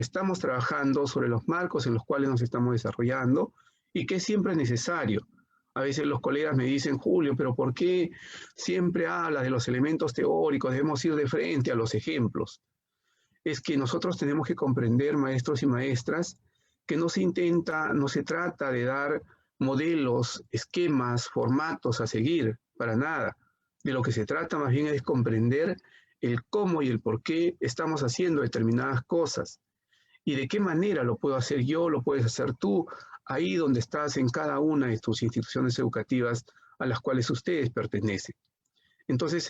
estamos trabajando, sobre los marcos en los cuales nos estamos desarrollando y que siempre es necesario. A veces los colegas me dicen, Julio, pero ¿por qué siempre hablas de los elementos teóricos? Debemos ir de frente a los ejemplos. Es que nosotros tenemos que comprender, maestros y maestras, que no se trata de dar modelos, esquemas, formatos a seguir, para nada. De lo que se trata más bien es comprender el cómo y el por qué estamos haciendo determinadas cosas y de qué manera lo puedo hacer yo, lo puedes hacer tú, ahí donde estás en cada una de tus instituciones educativas a las cuales ustedes pertenecen. Entonces,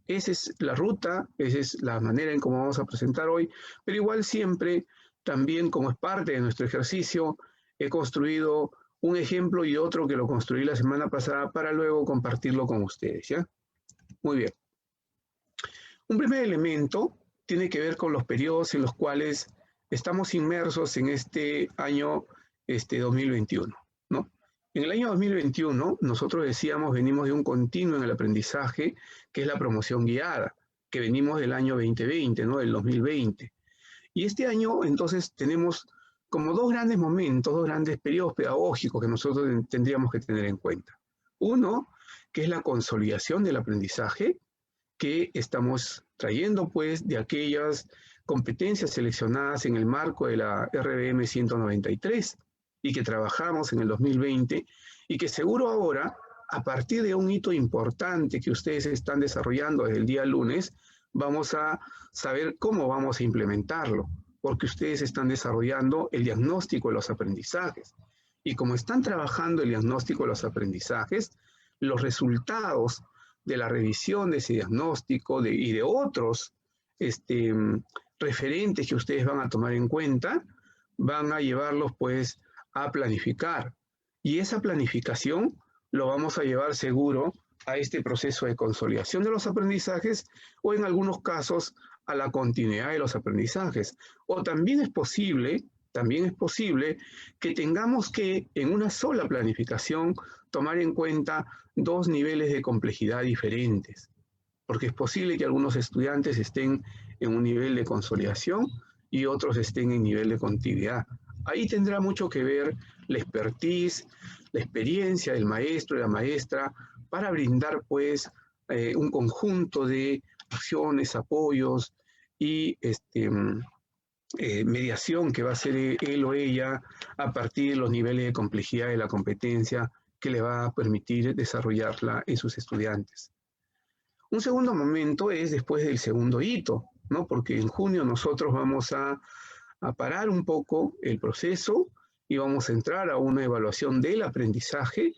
esa es la ruta, esa es la manera en cómo vamos a presentar hoy, pero igual siempre, también como es parte de nuestro ejercicio, he construido un ejemplo y otro que lo construí la semana pasada para luego compartirlo con ustedes, ¿ya? Muy bien. Un primer elemento tiene que ver con los periodos en los cuales estamos inmersos en este año 2021, ¿no? En el año 2021, nosotros decíamos, venimos de un continuo en el aprendizaje, que es la promoción guiada, que venimos del año 2020, ¿no? Del 2020. Y este año, entonces, tenemos como dos grandes momentos, dos grandes periodos pedagógicos que nosotros tendríamos que tener en cuenta. Uno, que es la consolidación del aprendizaje, que estamos trayendo, pues, de aquellas competencias seleccionadas en el marco de la RBM 193 y que trabajamos en el 2020 y que seguro ahora, a partir de un hito importante que ustedes están desarrollando desde el día lunes, vamos a saber cómo vamos a implementarlo, porque ustedes están desarrollando el diagnóstico de los aprendizajes. Y como están trabajando el diagnóstico de los aprendizajes, los resultados de la revisión de ese diagnóstico y de otros referentes que ustedes van a tomar en cuenta, van a llevarlos pues a planificar. Y esa planificación lo vamos a llevar seguro a este proceso de consolidación de los aprendizajes o en algunos casos a la continuidad de los aprendizajes. O también es posible que tengamos que en una sola planificación tomar en cuenta dos niveles de complejidad diferentes, porque es posible que algunos estudiantes estén en un nivel de consolidación y otros estén en nivel de continuidad. Ahí tendrá mucho que ver la expertise, la experiencia del maestro y la maestra para brindar pues un conjunto de acciones, apoyos y mediación que va a hacer él o ella a partir de los niveles de complejidad de la competencia que le va a permitir desarrollarla en sus estudiantes. Un segundo momento es después del segundo hito, ¿no? Porque en junio nosotros vamos a parar un poco el proceso y vamos a entrar a una evaluación del aprendizaje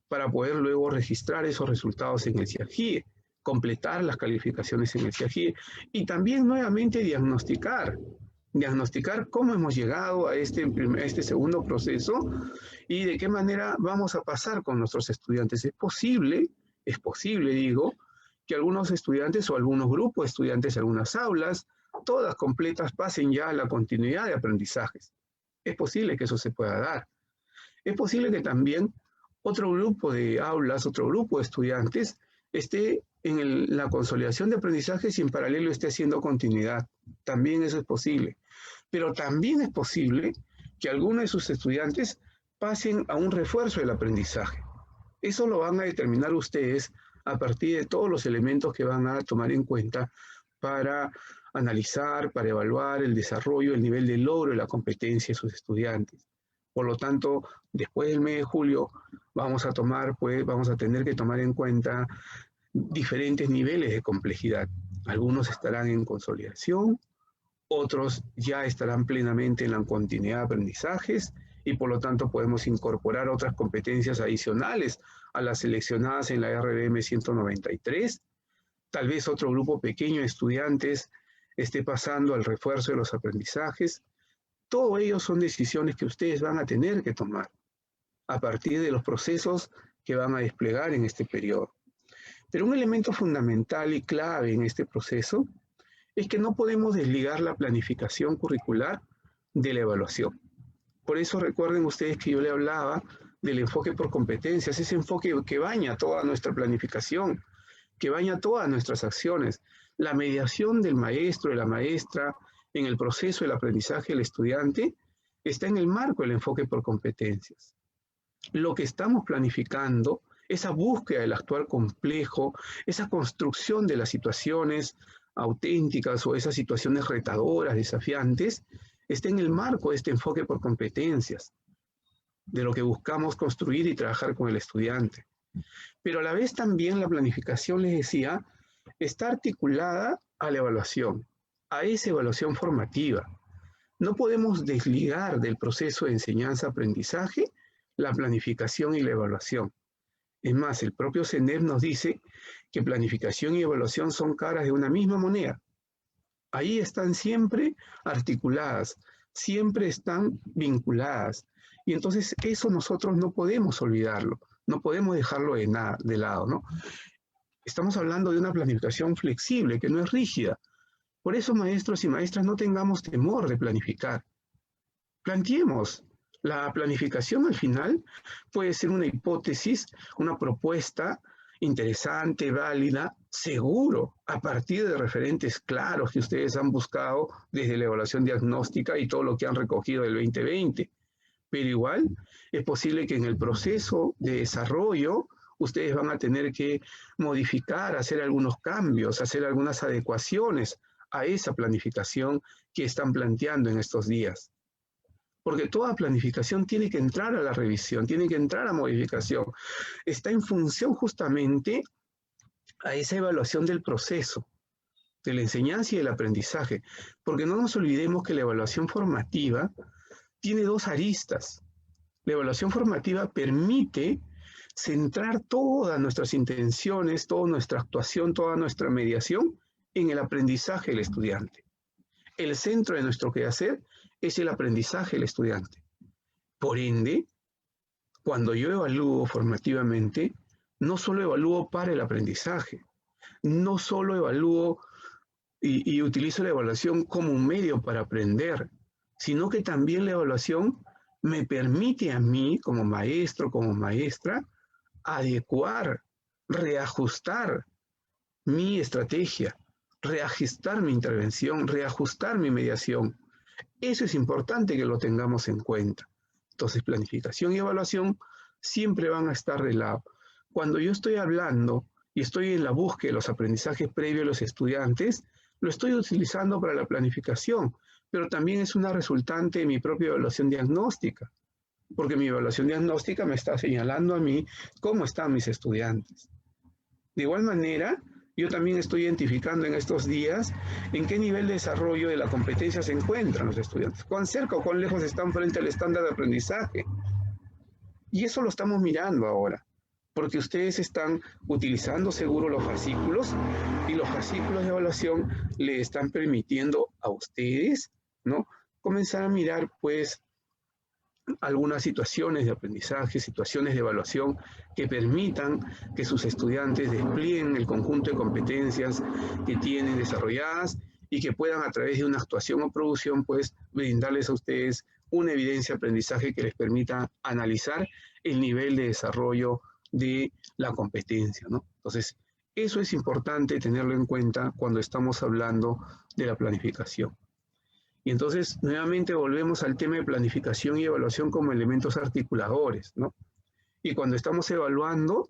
para poder luego registrar esos resultados en el CIAGIE, completar las calificaciones en el CIAGIE y también nuevamente diagnosticar cómo hemos llegado a este segundo proceso y de qué manera vamos a pasar con nuestros estudiantes. Es posible, digo, que algunos estudiantes o algunos grupos de estudiantes, algunas aulas, todas completas, pasen ya a la continuidad de aprendizajes. Es posible que eso se pueda dar. Es posible que también otro grupo de aulas, otro grupo de estudiantes, esté en la consolidación de aprendizajes y en paralelo esté haciendo continuidad. También eso es posible. Pero también es posible que algunos de sus estudiantes pasen a un refuerzo del aprendizaje. Eso lo van a determinar ustedes a partir de todos los elementos que van a tomar en cuenta para analizar, para evaluar el desarrollo, el nivel de logro y la competencia de sus estudiantes. Por lo tanto, después del mes de julio vamos a tener que tomar en cuenta diferentes niveles de complejidad. Algunos estarán en consolidación, otros ya estarán plenamente en la continuidad de aprendizajes y por lo tanto podemos incorporar otras competencias adicionales a las seleccionadas en la RBM 193. Tal vez otro grupo pequeño de estudiantes esté pasando al refuerzo de los aprendizajes. Todo ello son decisiones que ustedes van a tener que tomar a partir de los procesos que van a desplegar en este periodo. Pero un elemento fundamental y clave en este proceso es que no podemos desligar la planificación curricular de la evaluación. Por eso recuerden ustedes que yo le hablaba del enfoque por competencias, ese enfoque que baña toda nuestra planificación, que baña todas nuestras acciones. La mediación del maestro, de la maestra, en el proceso del aprendizaje del estudiante está en el marco del enfoque por competencias. Lo que estamos planificando, esa búsqueda del actuar complejo, esa construcción de las situaciones auténticas o esas situaciones retadoras, desafiantes, está en el marco de este enfoque por competencias, de lo que buscamos construir y trabajar con el estudiante. Pero a la vez también la planificación, les decía, está articulada a la evaluación, a esa evaluación formativa. No podemos desligar del proceso de enseñanza-aprendizaje la planificación y la evaluación. Es más, el propio CENEP nos dice que planificación y evaluación son caras de una misma moneda. Ahí están siempre articuladas, siempre están vinculadas. Y entonces eso nosotros no podemos olvidarlo, no podemos dejarlo de lado, ¿no? Estamos hablando de una planificación flexible, que no es rígida. Por eso, maestros y maestras, no tengamos temor de planificar. Planteemos. La planificación al final puede ser una hipótesis, una propuesta interesante, válida, seguro, a partir de referentes claros que ustedes han buscado desde la evaluación diagnóstica y todo lo que han recogido del 2020. Pero igual es posible que en el proceso de desarrollo ustedes van a tener que modificar, hacer algunos cambios, hacer algunas adecuaciones a esa planificación que están planteando en estos días. Porque toda planificación tiene que entrar a la revisión, tiene que entrar a modificación. Está en función justamente a esa evaluación del proceso, de la enseñanza y del aprendizaje. Porque no nos olvidemos que la evaluación formativa tiene dos aristas. La evaluación formativa permite centrar todas nuestras intenciones, toda nuestra actuación, toda nuestra mediación en el aprendizaje del estudiante. El centro de nuestro quehacer es el aprendizaje del estudiante. Por ende, cuando yo evalúo formativamente, no solo evalúo para el aprendizaje, no solo evalúo y utilizo la evaluación como un medio para aprender, sino que también la evaluación me permite a mí, como maestro, como maestra, adecuar, reajustar mi estrategia, reajustar mi intervención, reajustar mi mediación. Eso es importante que lo tengamos en cuenta. Entonces, planificación y evaluación siempre van a estar de lado. Cuando yo estoy hablando y estoy en la búsqueda de los aprendizajes previos de los estudiantes, lo estoy utilizando para la planificación, pero también es una resultante de mi propia evaluación diagnóstica, porque mi evaluación diagnóstica me está señalando a mí cómo están mis estudiantes. De igual manera, yo también estoy identificando en estos días en qué nivel de desarrollo de la competencia se encuentran los estudiantes, cuán cerca o cuán lejos están frente al estándar de aprendizaje. Y eso lo estamos mirando ahora, porque ustedes están utilizando seguro los fascículos y los fascículos de evaluación le están permitiendo a ustedes, ¿no?, comenzar a mirar, pues, algunas situaciones de aprendizaje, situaciones de evaluación que permitan que sus estudiantes desplieguen el conjunto de competencias que tienen desarrolladas y que puedan a través de una actuación o producción pues brindarles a ustedes una evidencia de aprendizaje que les permita analizar el nivel de desarrollo de la competencia, ¿no? Entonces, eso es importante tenerlo en cuenta cuando estamos hablando de la planificación. Y entonces, nuevamente volvemos al tema de planificación y evaluación como elementos articuladores, ¿no? Y cuando estamos evaluando,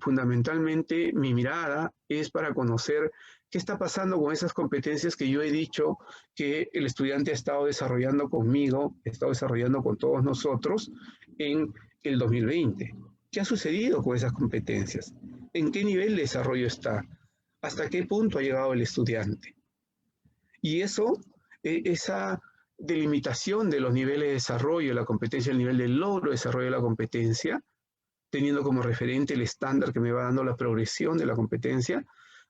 fundamentalmente mi mirada es para conocer qué está pasando con esas competencias que yo he dicho que el estudiante ha estado desarrollando conmigo, ha estado desarrollando con todos nosotros en el 2020. ¿Qué ha sucedido con esas competencias? ¿En qué nivel de desarrollo está? ¿Hasta qué punto ha llegado el estudiante? Y eso, esa delimitación de los niveles de desarrollo de la competencia, el nivel de logro de desarrollo de la competencia, teniendo como referente el estándar que me va dando la progresión de la competencia,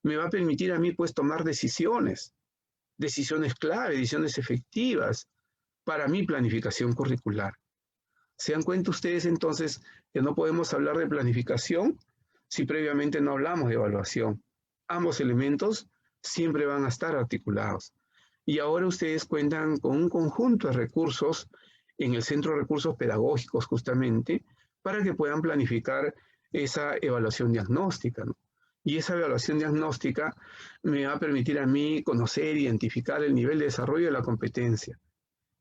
me va a permitir a mí pues tomar decisiones clave, decisiones efectivas para mi planificación curricular. ¿Se dan cuenta ustedes entonces que no podemos hablar de planificación si previamente no hablamos de evaluación? Ambos elementos siempre van a estar articulados. Y ahora ustedes cuentan con un conjunto de recursos en el Centro de Recursos Pedagógicos justamente para que puedan planificar esa evaluación diagnóstica, ¿no? Y esa evaluación diagnóstica me va a permitir a mí conocer, identificar el nivel de desarrollo de la competencia.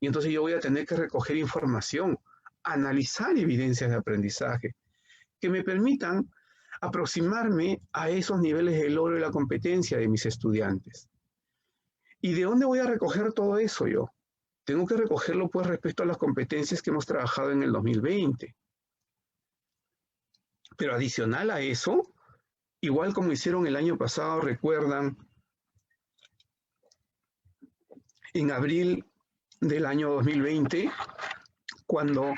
Y entonces yo voy a tener que recoger información, analizar evidencias de aprendizaje que me permitan aproximarme a esos niveles de logro de la competencia de mis estudiantes. ¿Y de dónde voy a recoger todo eso yo? Tengo que recogerlo pues respecto a las competencias que hemos trabajado en el 2020. Pero adicional a eso, igual como hicieron el año pasado, recuerdan, en abril del año 2020, cuando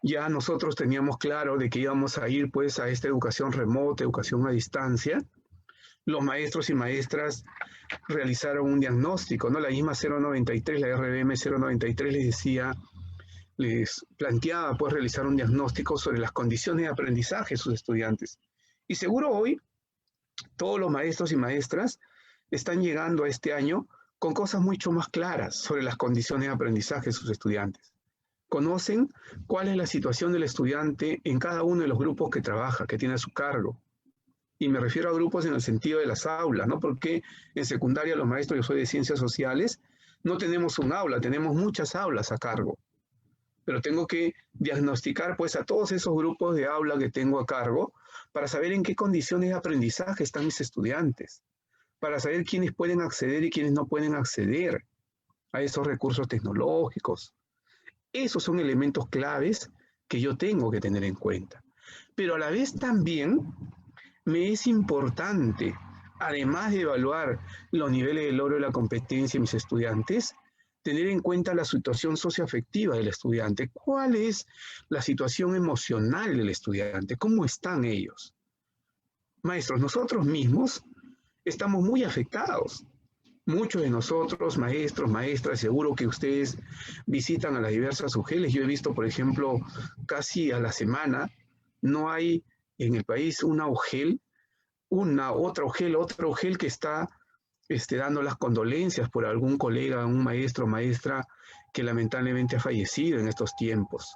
ya nosotros teníamos claro de que íbamos a ir pues a esta educación remota, educación a distancia, los maestros y maestras realizaron un diagnóstico, ¿no? La misma 093, la RBM 093 les decía, les planteaba pues realizar un diagnóstico sobre las condiciones de aprendizaje de sus estudiantes. Y seguro hoy todos los maestros y maestras están llegando a este año con cosas mucho más claras sobre las condiciones de aprendizaje de sus estudiantes. Conocen cuál es la situación del estudiante en cada uno de los grupos que trabaja, que tiene a su cargo. Y me refiero a grupos en el sentido de las aulas, ¿no? Porque en secundaria los maestros, yo soy de ciencias sociales, no tenemos un aula, tenemos muchas aulas a cargo. Pero tengo que diagnosticar pues a todos esos grupos de aula que tengo a cargo para saber en qué condiciones de aprendizaje están mis estudiantes, para saber quiénes pueden acceder y quiénes no pueden acceder a esos recursos tecnológicos. Esos son elementos claves que yo tengo que tener en cuenta. Pero a la vez también me es importante, además de evaluar los niveles de logro de la competencia de mis estudiantes, tener en cuenta la situación socioafectiva del estudiante. ¿Cuál es la situación emocional del estudiante? ¿Cómo están ellos? Maestros, nosotros mismos estamos muy afectados. Muchos de nosotros, maestros, maestras, seguro que ustedes visitan a las diversas UGELes. Yo he visto, por ejemplo, casi a la semana, no hay en el país una UGEL, otra UGEL que está dando las condolencias por algún colega, un maestro o maestra que lamentablemente ha fallecido en estos tiempos.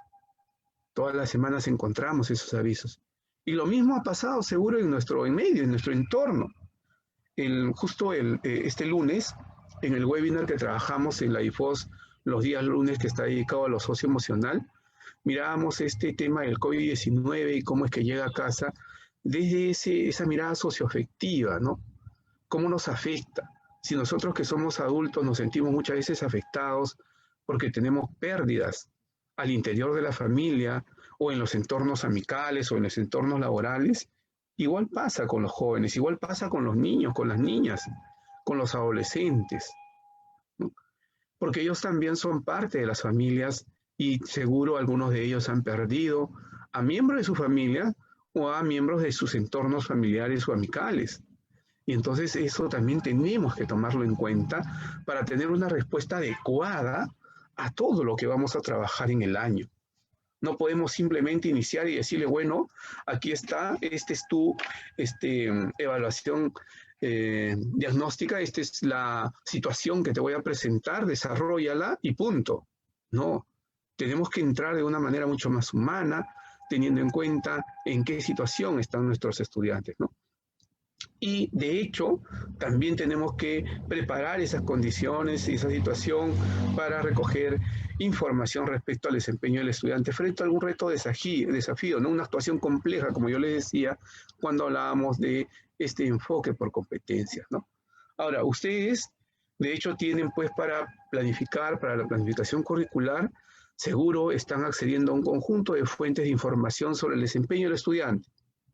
Todas las semanas encontramos esos avisos. Y lo mismo ha pasado seguro en nuestro entorno. Este lunes, en el webinar que trabajamos en la IFOS, los días lunes que está dedicado a lo socioemocional, mirábamos este tema del COVID-19 y cómo es que llega a casa desde esa mirada socioafectiva, ¿no? ¿Cómo nos afecta? Si nosotros que somos adultos nos sentimos muchas veces afectados porque tenemos pérdidas al interior de la familia o en los entornos amicales o en los entornos laborales, igual pasa con los jóvenes, igual pasa con los niños, con las niñas, con los adolescentes, ¿no? Porque ellos también son parte de las familias y seguro algunos de ellos han perdido a miembros de su familia o a miembros de sus entornos familiares o amicales. Y entonces eso también tenemos que tomarlo en cuenta para tener una respuesta adecuada a todo lo que vamos a trabajar en el año. No podemos simplemente iniciar y decirle, bueno, aquí está, esta es tu evaluación diagnóstica, esta es la situación que te voy a presentar, desarróllala y punto. No, tenemos que entrar de una manera mucho más humana, teniendo en cuenta en qué situación están nuestros estudiantes, ¿no? Y de hecho, también tenemos que preparar esas condiciones y esa situación para recoger información respecto al desempeño del estudiante frente a algún reto desafío, ¿no? Una actuación compleja, como yo les decía, cuando hablábamos de este enfoque por competencias, ¿no? Ahora, ustedes, de hecho, tienen pues para planificar, para la planificación curricular, seguro están accediendo a un conjunto de fuentes de información sobre el desempeño del estudiante.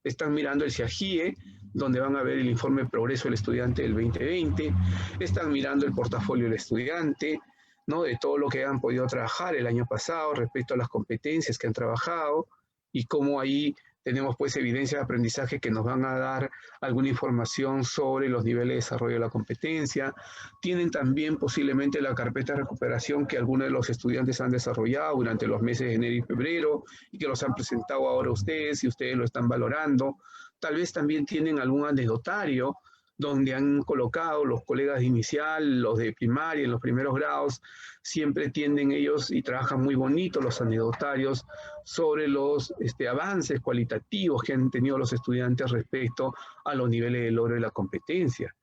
Están mirando el CIAGIE, donde van a ver el informe de progreso del estudiante del 2020, están mirando el portafolio del estudiante, ¿no? De todo lo que han podido trabajar el año pasado respecto a las competencias que han trabajado y cómo ahí tenemos pues evidencia de aprendizaje que nos van a dar alguna información sobre los niveles de desarrollo de la competencia. Tienen también posiblemente la carpeta de recuperación que algunos de los estudiantes han desarrollado durante los meses de enero y febrero y que los han presentado ahora a ustedes y ustedes lo están valorando. Tal vez también tienen algún anecdotario donde han colocado los colegas de inicial, los de primaria, en los primeros grados, siempre tienden ellos y trabajan muy bonito los anecdotarios sobre los avances cualitativos que han tenido los estudiantes respecto a los niveles de logro de la competencia.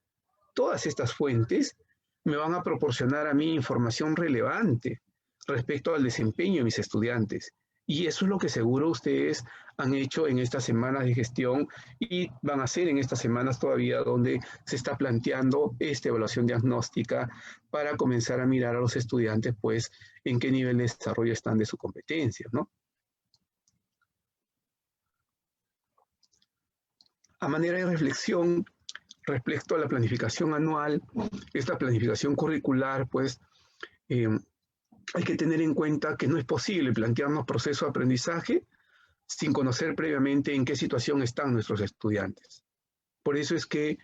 Todas estas fuentes me van a proporcionar a mí información relevante respecto al desempeño de mis estudiantes. Y eso es lo que seguro ustedes han hecho en estas semanas de gestión y van a hacer en estas semanas todavía donde se está planteando esta evaluación diagnóstica para comenzar a mirar a los estudiantes, pues, en qué nivel de desarrollo están de su competencia, ¿no? A manera de reflexión respecto a la planificación anual, esta planificación curricular, pues, hay que tener en cuenta que no es posible plantearnos procesos de aprendizaje sin conocer previamente en qué situación están nuestros estudiantes. Por eso es que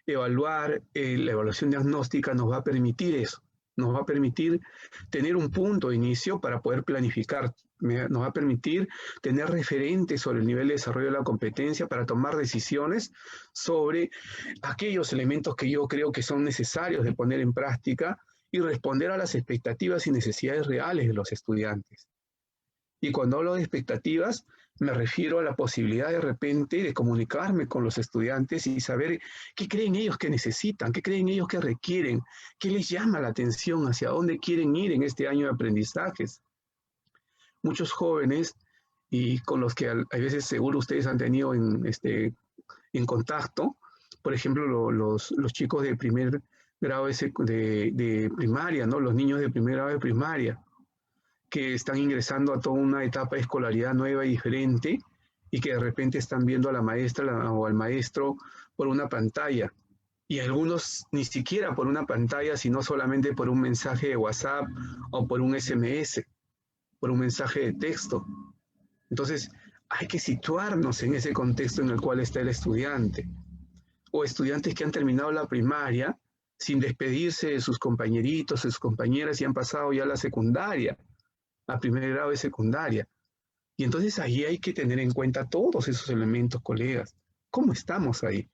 evaluar, la evaluación diagnóstica nos va a permitir eso, nos va a permitir tener un punto de inicio para poder planificar, nos va a permitir tener referentes sobre el nivel de desarrollo de la competencia para tomar decisiones sobre aquellos elementos que yo creo que son necesarios de poner en práctica y responder a las expectativas y necesidades reales de los estudiantes. Y cuando hablo de expectativas, me refiero a la posibilidad de repente de comunicarme con los estudiantes y saber qué creen ellos que necesitan, qué creen ellos que requieren, qué les llama la atención, hacia dónde quieren ir en este año de aprendizajes. Muchos jóvenes, y con los que a veces seguro ustedes han tenido en contacto, por ejemplo, los chicos de primer grado de primaria, ¿no? Los niños de primer grado de primaria, que están ingresando a toda una etapa de escolaridad nueva y diferente y que de repente están viendo a la maestra o al maestro por una pantalla. Y algunos ni siquiera por una pantalla, sino solamente por un mensaje de WhatsApp o por un SMS, por un mensaje de texto. Entonces, hay que situarnos en ese contexto en el cual está el estudiante. O estudiantes que han terminado la primaria sin despedirse de sus compañeritos, de sus compañeras y han pasado ya a la secundaria, a primer grado de secundaria. Y entonces ahí hay que tener en cuenta todos esos elementos, colegas. ¿Cómo estamos ahí?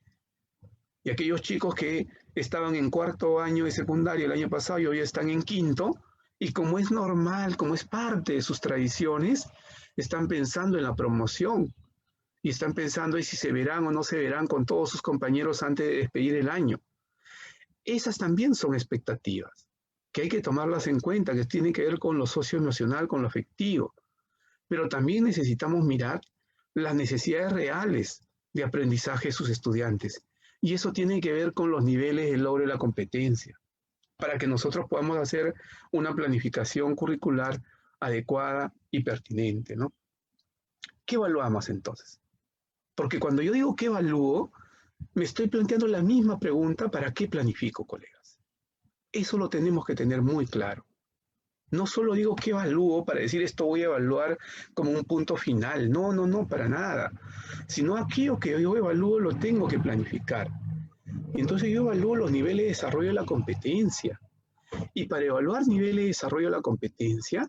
Y aquellos chicos que estaban en cuarto año de secundaria el año pasado y hoy están en quinto, y como es normal, como es parte de sus tradiciones, están pensando en la promoción y están pensando en si se verán o no se verán con todos sus compañeros antes de despedir el año. Esas también son expectativas que hay que tomarlas en cuenta, que tienen que ver con lo socioemocional, con lo afectivo. Pero también necesitamos mirar las necesidades reales de aprendizaje de sus estudiantes. Y eso tiene que ver con los niveles de logro de la competencia, para que nosotros podamos hacer una planificación curricular adecuada y pertinente, ¿no? ¿Qué evaluamos entonces? Porque cuando yo digo qué evalúo, me estoy planteando la misma pregunta, ¿para qué planifico, colegas? Eso lo tenemos que tener muy claro. No solo digo qué evalúo para decir esto voy a evaluar como un punto final. No, no, no, para nada. Sino aquello que yo evalúo lo tengo que planificar. Y entonces yo evalúo los niveles de desarrollo de la competencia. Y para evaluar niveles de desarrollo de la competencia,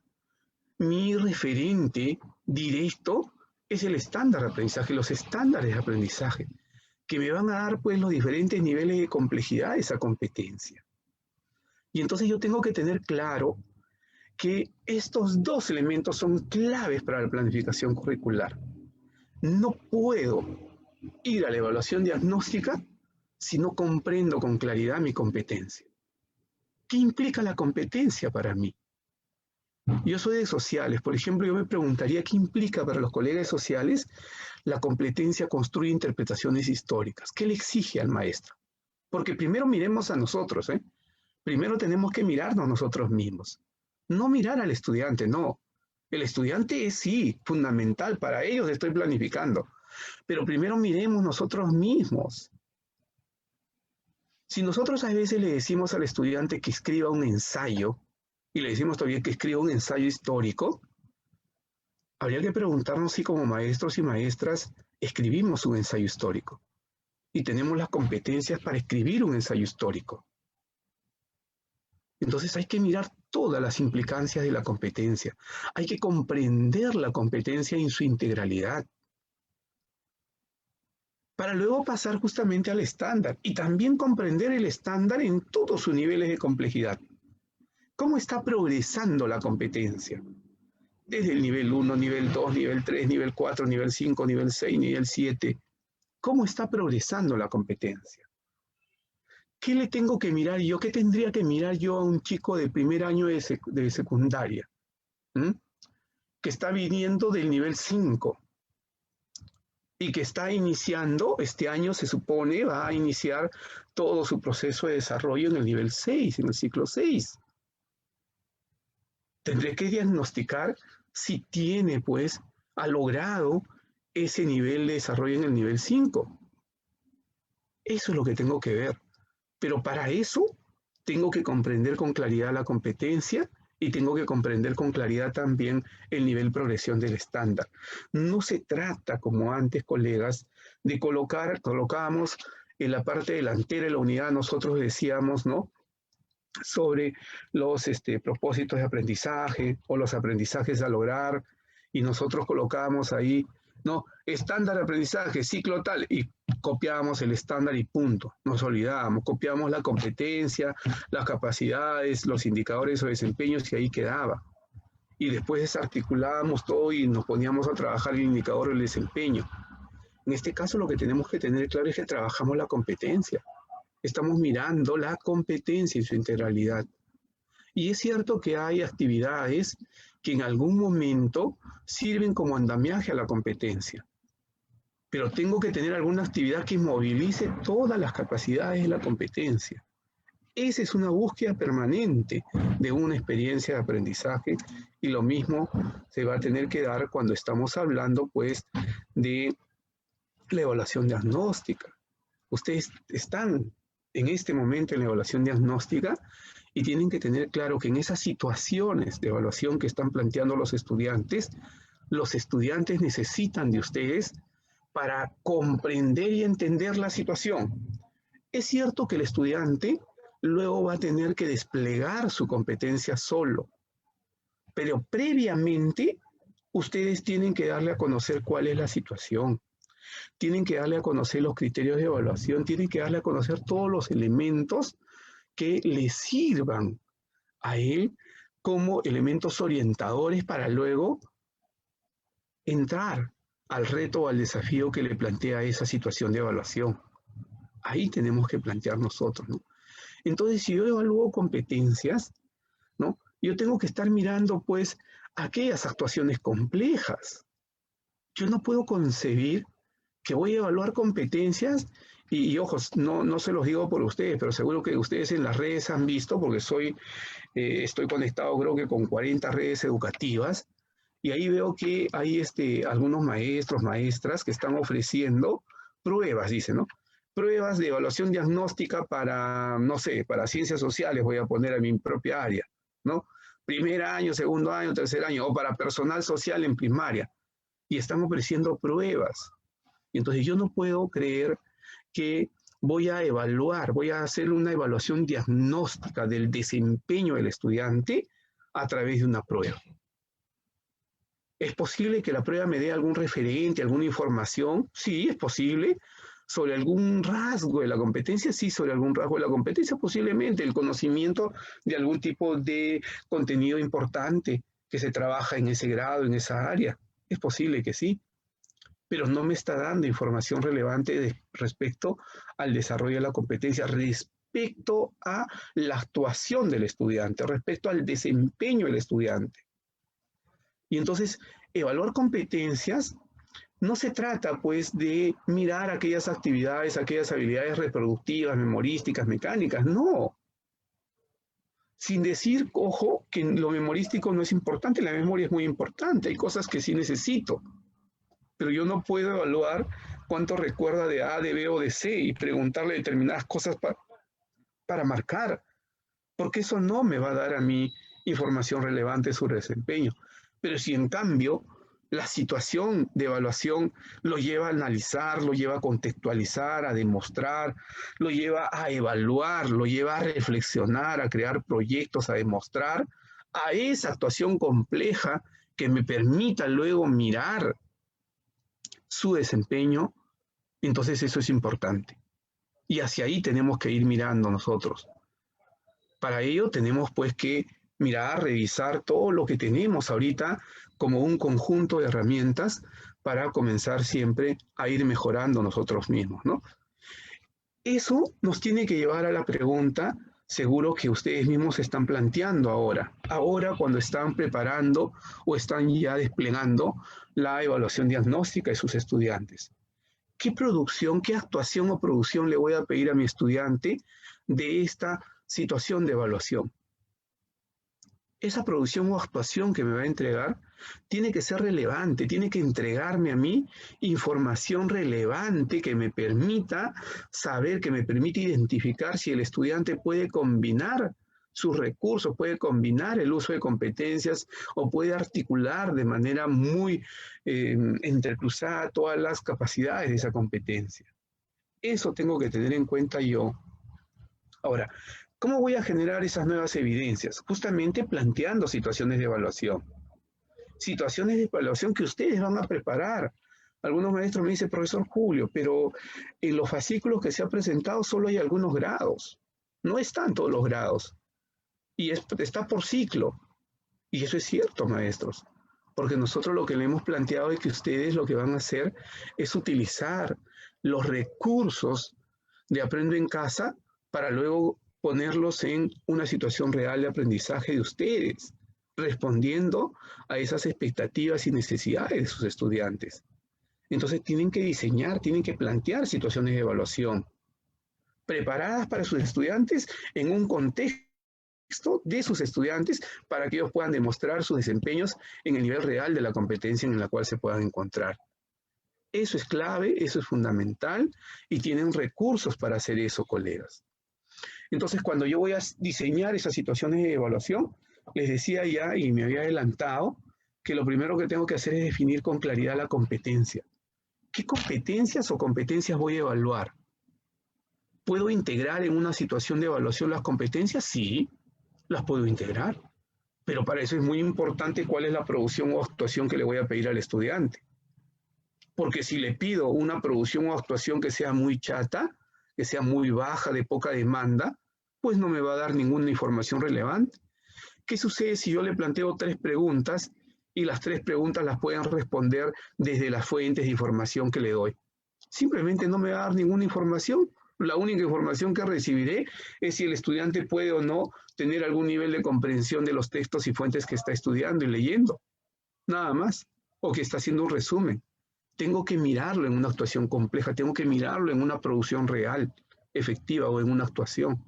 mi referente directo es el estándar de aprendizaje, los estándares de aprendizaje, que me van a dar pues los diferentes niveles de complejidad de esa competencia. Y entonces yo tengo que tener claro que estos dos elementos son claves para la planificación curricular. No puedo ir a la evaluación diagnóstica si no comprendo con claridad mi competencia. ¿Qué implica la competencia para mí? Yo soy de sociales, por ejemplo, yo me preguntaría qué implica para los colegas sociales la competencia construye interpretaciones históricas. ¿Qué le exige al maestro? Porque primero miremos a nosotros, ¿eh? Primero tenemos que mirarnos nosotros mismos. No mirar al estudiante, no. El estudiante es, sí, fundamental, para ellos estoy planificando. Pero primero miremos nosotros mismos. Si nosotros a veces le decimos al estudiante que escriba un ensayo, y le decimos todavía que escriba un ensayo histórico, habría que preguntarnos si como maestros y maestras escribimos un ensayo histórico y tenemos las competencias para escribir un ensayo histórico. Entonces hay que mirar todas las implicancias de la competencia. Hay que comprender la competencia en su integralidad. para luego pasar justamente al estándar y también comprender el estándar en todos sus niveles de complejidad. ¿Cómo está progresando la competencia? Desde el nivel 1, nivel 2, nivel 3, nivel 4, nivel 5, nivel 6, nivel 7. ¿Cómo está progresando la competencia? ¿Qué le tengo que mirar yo? ¿Qué tendría que mirar yo a un chico de primer año de secundaria? ¿Mm? Que está viniendo del nivel 5 y que está iniciando, este año se supone, va a iniciar todo su proceso de desarrollo en el nivel 6, en el ciclo 6. Tendré que diagnosticar si tiene, pues, ha logrado ese nivel de desarrollo en el nivel 5. Eso es lo que tengo que ver. Pero para eso tengo que comprender con claridad la competencia y tengo que comprender con claridad también el nivel de progresión del estándar. No se trata, como antes, colegas, de colocábamos en la parte delantera de la unidad, nosotros decíamos, ¿no?, sobre los propósitos de aprendizaje o los aprendizajes a lograr, y nosotros colocábamos ahí, ¿no?, estándar de aprendizaje, ciclo tal, y copiábamos el estándar y punto, nos olvidábamos, copiábamos la competencia, las capacidades, los indicadores o desempeños y ahí quedaba. Y después desarticulábamos todo y nos poníamos a trabajar el indicador del desempeño. En este caso lo que tenemos que tener claro es que trabajamos la competencia. Estamos mirando la competencia en su integralidad. Y es cierto que hay actividades que en algún momento sirven como andamiaje a la competencia. Pero tengo que tener alguna actividad que movilice todas las capacidades de la competencia. Esa es una búsqueda permanente de una experiencia de aprendizaje y lo mismo se va a tener que dar cuando estamos hablando, pues, de la evaluación diagnóstica. Ustedes están en este momento en la evaluación diagnóstica y tienen que tener claro que en esas situaciones de evaluación que están planteando los estudiantes necesitan de ustedes para comprender y entender la situación. Es cierto que el estudiante luego va a tener que desplegar su competencia solo, pero previamente ustedes tienen que darle a conocer cuál es la situación, tienen que darle a conocer los criterios de evaluación, tienen que darle a conocer todos los elementos que le sirvan a él como elementos orientadores para luego entrar al reto o al desafío que le plantea esa situación de evaluación. Ahí tenemos que plantear nosotros, ¿no? Entonces, si yo evalúo competencias, ¿no?, yo tengo que estar mirando, pues, aquellas actuaciones complejas. Yo no puedo concebir que voy a evaluar competencias y ojo, no se los digo por ustedes, pero seguro que ustedes en las redes han visto, porque estoy conectado creo que con 40 redes educativas, y ahí veo que hay algunos maestros, maestras que están ofreciendo pruebas, dice, ¿no? Pruebas de evaluación diagnóstica para, no sé, para ciencias sociales, voy a poner a mi propia área, ¿no? Primer año, segundo año, tercer año, o para personal social en primaria. Y están ofreciendo pruebas. Y entonces yo no puedo creer que voy a hacer una evaluación diagnóstica del desempeño del estudiante a través de una prueba. ¿Es posible que la prueba me dé algún referente, alguna información? Sí, es posible. ¿Sobre algún rasgo de la competencia? Sí, sobre algún rasgo de la competencia, posiblemente el conocimiento de algún tipo de contenido importante que se trabaja en ese grado, en esa área. Es posible que sí, pero no me está dando información relevante respecto al desarrollo de la competencia, respecto a la actuación del estudiante, respecto al desempeño del estudiante. Y entonces, evaluar competencias no se trata, pues, de mirar aquellas actividades, aquellas habilidades reproductivas, memorísticas, mecánicas, no. Sin decir, ojo, que lo memorístico no es importante, la memoria es muy importante, hay cosas que sí necesito, pero yo no puedo evaluar cuánto recuerda de A, de B o de C y preguntarle determinadas cosas para marcar, porque eso no me va a dar a mí información relevante sobre desempeño. Pero si en cambio la situación de evaluación lo lleva a analizar, lo lleva a contextualizar, a demostrar, lo lleva a evaluar, lo lleva a reflexionar, a crear proyectos, a demostrar, a esa actuación compleja que me permita luego mirar su desempeño, Entonces eso es importante. Y hacia ahí tenemos que ir mirando nosotros. Para ello tenemos pues que mirar, revisar todo lo que tenemos ahorita como un conjunto de herramientas para comenzar siempre a ir mejorando nosotros mismos, ¿no? Eso nos tiene que llevar a la pregunta, seguro que ustedes mismos se están planteando ahora cuando están preparando o están ya desplegando la evaluación diagnóstica de sus estudiantes. ¿Qué producción, qué actuación o producción le voy a pedir a mi estudiante de esta situación de evaluación? Esa producción o actuación que me va a entregar tiene que ser relevante, tiene que entregarme a mí información relevante que me permita saber, que me permite identificar si el estudiante puede combinar sus recursos, puede combinar el uso de competencias o puede articular de manera muy entrecruzada todas las capacidades de esa competencia. Eso tengo que tener en cuenta yo. Ahora, ¿cómo voy a generar esas nuevas evidencias? Justamente planteando situaciones de evaluación. Situaciones de evaluación que ustedes van a preparar. Algunos maestros me dicen, profesor Julio, pero en los fascículos que se ha presentado solo hay algunos grados. No están todos los grados. Y está por ciclo. Y eso es cierto, maestros. Porque nosotros lo que le hemos planteado es que ustedes lo que van a hacer es utilizar los recursos de Aprendo en Casa para luego ponerlos en una situación real de aprendizaje de ustedes, respondiendo a esas expectativas y necesidades de sus estudiantes. Entonces tienen que diseñar, tienen que plantear situaciones de evaluación preparadas para sus estudiantes en un contexto de sus estudiantes para que ellos puedan demostrar sus desempeños en el nivel real de la competencia en la cual se puedan encontrar. Eso es clave, eso es fundamental y tienen recursos para hacer eso, colegas. Entonces, cuando yo voy a diseñar esas situaciones de evaluación, les decía ya y me había adelantado que lo primero que tengo que hacer es definir con claridad la competencia. ¿Qué competencias o competencias voy a evaluar? ¿Puedo integrar en una situación de evaluación las competencias? Sí, las puedo integrar. Pero para eso es muy importante cuál es la producción o actuación que le voy a pedir al estudiante. Porque si le pido una producción o actuación que sea muy chata, que sea muy baja, de poca demanda, pues no me va a dar ninguna información relevante. ¿Qué sucede si yo le planteo 3 preguntas y las 3 preguntas las pueden responder desde las fuentes de información que le doy? Simplemente no me va a dar ninguna información. La única información que recibiré es si el estudiante puede o no tener algún nivel de comprensión de los textos y fuentes que está estudiando y leyendo. Nada más. O que está haciendo un resumen. Tengo que mirarlo en una actuación compleja, tengo que mirarlo en una producción real, efectiva o en una actuación.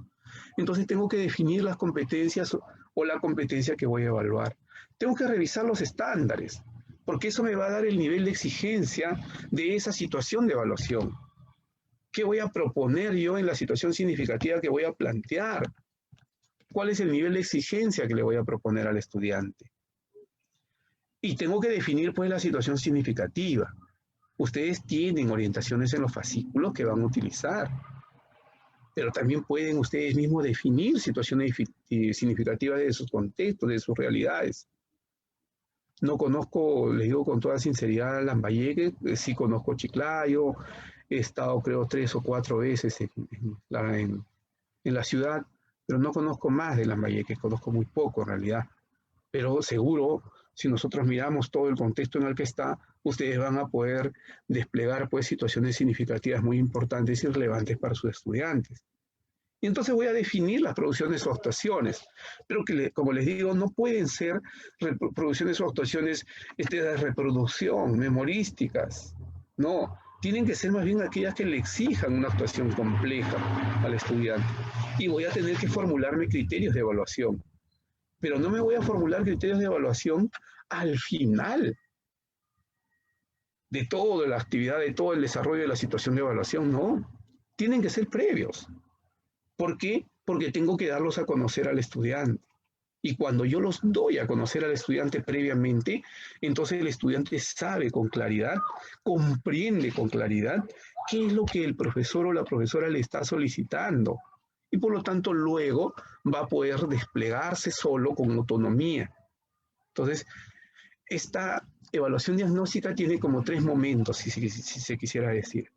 Entonces tengo que definir las competencias o la competencia que voy a evaluar. Tengo que revisar los estándares, porque eso me va a dar el nivel de exigencia de esa situación de evaluación. ¿Qué voy a proponer yo en la situación significativa que voy a plantear? ¿Cuál es el nivel de exigencia que le voy a proponer al estudiante? Y tengo que definir pues la situación significativa. Ustedes tienen orientaciones en los fascículos que van a utilizar, pero también pueden ustedes mismos definir situaciones significativas de sus contextos, de sus realidades. No conozco, les digo con toda sinceridad, Lambayeque, sí conozco Chiclayo, he estado creo 3 o 4 veces en la ciudad, pero no conozco más de Lambayeque, conozco muy poco en realidad. Pero seguro, si nosotros miramos todo el contexto en el que está, ustedes van a poder desplegar pues situaciones significativas muy importantes y relevantes para sus estudiantes. Y entonces voy a definir las producciones o actuaciones, pero que, como les digo, no pueden ser producciones o actuaciones de reproducción, memorísticas, no, tienen que ser más bien aquellas que le exijan una actuación compleja al estudiante. Y voy a tener que formularme criterios de evaluación. Pero no me voy a formular criterios de evaluación al final de toda la actividad, de todo el desarrollo de la situación de evaluación, no. Tienen que ser previos. ¿Por qué? Porque tengo que darlos a conocer al estudiante. Y cuando yo los doy a conocer al estudiante previamente, entonces el estudiante sabe con claridad, comprende con claridad qué es lo que el profesor o la profesora le está solicitando. Y por lo tanto luego va a poder desplegarse solo con autonomía. Entonces, esta evaluación diagnóstica tiene como 3 momentos, si se quisiera decir.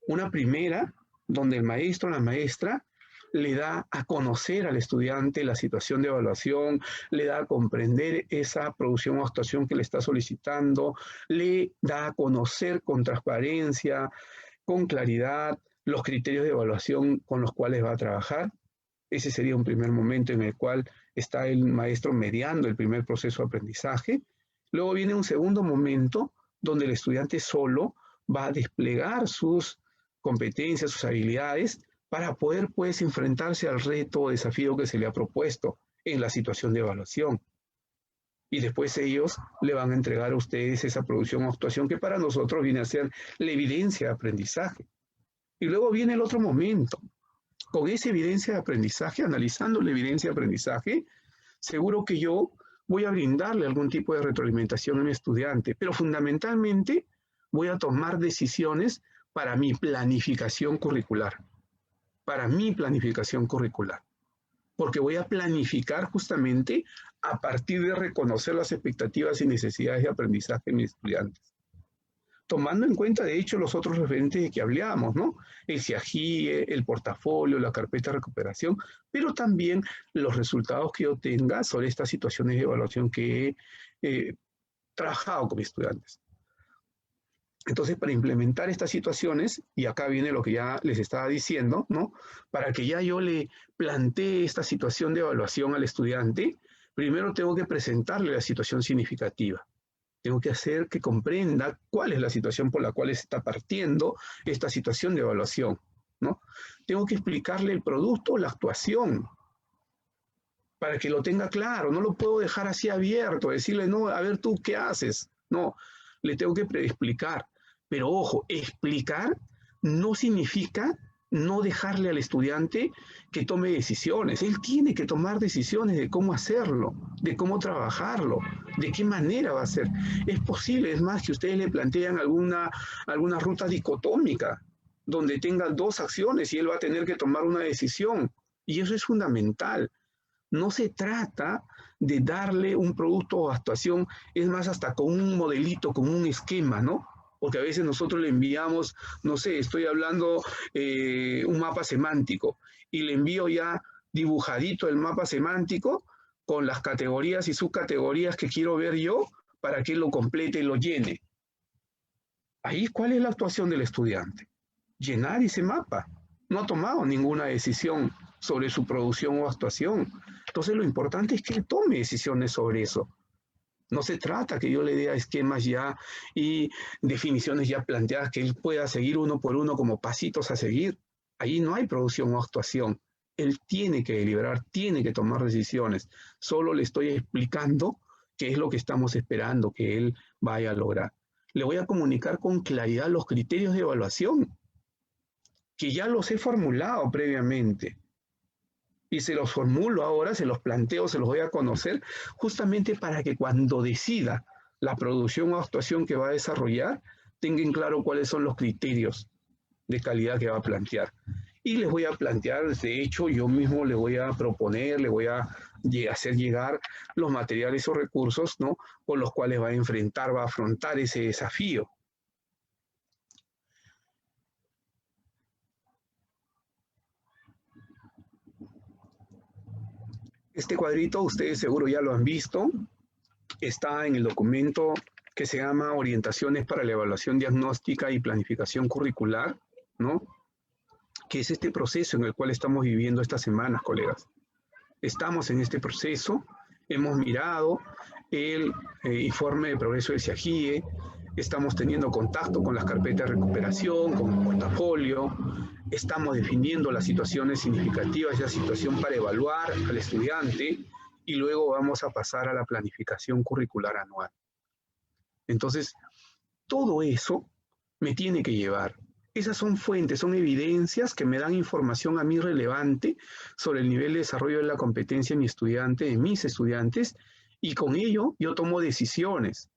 Una primera, donde el maestro o la maestra le da a conocer al estudiante la situación de evaluación, le da a comprender esa producción o actuación que le está solicitando, le da a conocer con transparencia, con claridad, los criterios de evaluación con los cuales va a trabajar. Ese sería un primer momento en el cual está el maestro mediando el primer proceso de aprendizaje. Luego viene un segundo momento donde el estudiante solo va a desplegar sus competencias, sus habilidades, para poder pues enfrentarse al reto o desafío que se le ha propuesto en la situación de evaluación. Y después ellos le van a entregar a ustedes esa producción o actuación que para nosotros viene a ser la evidencia de aprendizaje. Y luego viene el otro momento. Con esa evidencia de aprendizaje, analizando la evidencia de aprendizaje, seguro que yo voy a brindarle algún tipo de retroalimentación a mi estudiante, pero fundamentalmente voy a tomar decisiones para mi planificación curricular. Porque voy a planificar justamente a partir de reconocer las expectativas y necesidades de aprendizaje de mis estudiantes. Tomando en cuenta, de hecho, los otros referentes de que hablábamos, ¿no? El CIAGIE, el portafolio, la carpeta de recuperación, pero también los resultados que yo tenga sobre estas situaciones de evaluación que he trabajado con mis estudiantes. Entonces, para implementar estas situaciones, y acá viene lo que ya les estaba diciendo, ¿no? Para que ya yo le plantee esta situación de evaluación al estudiante, primero tengo que presentarle la situación significativa. Tengo que hacer que comprenda cuál es la situación por la cual está partiendo esta situación de evaluación, ¿no? Tengo que explicarle el producto o la actuación para que lo tenga claro. No lo puedo dejar así abierto, decirle, no, a ver tú, ¿qué haces? No, le tengo que explicar. Pero ojo, explicar no significa no dejarle al estudiante que tome decisiones. Él tiene que tomar decisiones de cómo hacerlo, de cómo trabajarlo, de qué manera va a ser. Es posible, es más, que ustedes le plantean alguna ruta dicotómica, donde tenga dos acciones y él va a tener que tomar una decisión. Y eso es fundamental. No se trata de darle un producto o actuación, es más, hasta con un modelito, con un esquema, ¿no? Porque a veces nosotros le enviamos, no sé, estoy hablando un mapa semántico y le envío ya dibujadito el mapa semántico con las categorías y subcategorías que quiero ver yo para que él lo complete y lo llene. Ahí, ¿cuál es la actuación del estudiante? Llenar ese mapa. No ha tomado ninguna decisión sobre su producción o actuación. Entonces, lo importante es que él tome decisiones sobre eso. No se trata que yo le dé esquemas ya y definiciones ya planteadas que él pueda seguir uno por uno como pasitos a seguir. Ahí no hay producción o actuación. Él tiene que deliberar, tiene que tomar decisiones. Solo le estoy explicando qué es lo que estamos esperando que él vaya a lograr. Le voy a comunicar con claridad los criterios de evaluación, que ya los he formulado previamente. Y se los formulo ahora, se los planteo, se los voy a conocer, justamente para que cuando decida la producción o actuación que va a desarrollar, tengan claro cuáles son los criterios de calidad que va a plantear. Y les voy a plantear, de hecho, yo mismo le voy a proponer, le voy a hacer llegar los materiales o recursos, ¿no?, con los cuales va a enfrentar, va a afrontar ese desafío. Este cuadrito ustedes seguro ya lo han visto, está en el documento que se llama Orientaciones para la Evaluación Diagnóstica y Planificación Curricular, ¿no?, que es este proceso en el cual estamos viviendo estas semanas, colegas. Estamos en este proceso, hemos mirado el informe de progreso del CIAGIE, estamos teniendo contacto con las carpetas de recuperación, con el portafolio, estamos definiendo las situaciones significativas y la situación para evaluar al estudiante y luego vamos a pasar a la planificación curricular anual. Entonces, todo eso me tiene que llevar. Esas son fuentes, son evidencias que me dan información a mí relevante sobre el nivel de desarrollo de la competencia de mi estudiante, de mis estudiantes, y con ello yo tomo decisiones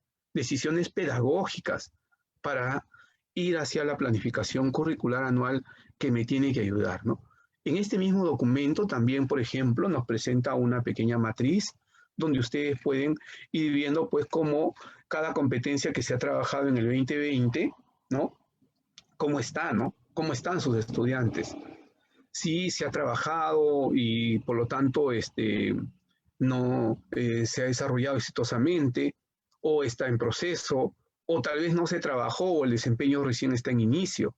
pedagógicas para ir hacia la planificación curricular anual que me tiene que ayudar, ¿no? En este mismo documento también, por ejemplo, nos presenta una pequeña matriz donde ustedes pueden ir viendo pues cómo cada competencia que se ha trabajado en el 2020, ¿no?, cómo está, ¿no? cómo están sus estudiantes. Si se ha trabajado y por lo tanto no se ha desarrollado exitosamente, o está en proceso, o tal vez no se trabajó o el desempeño recién está en inicio.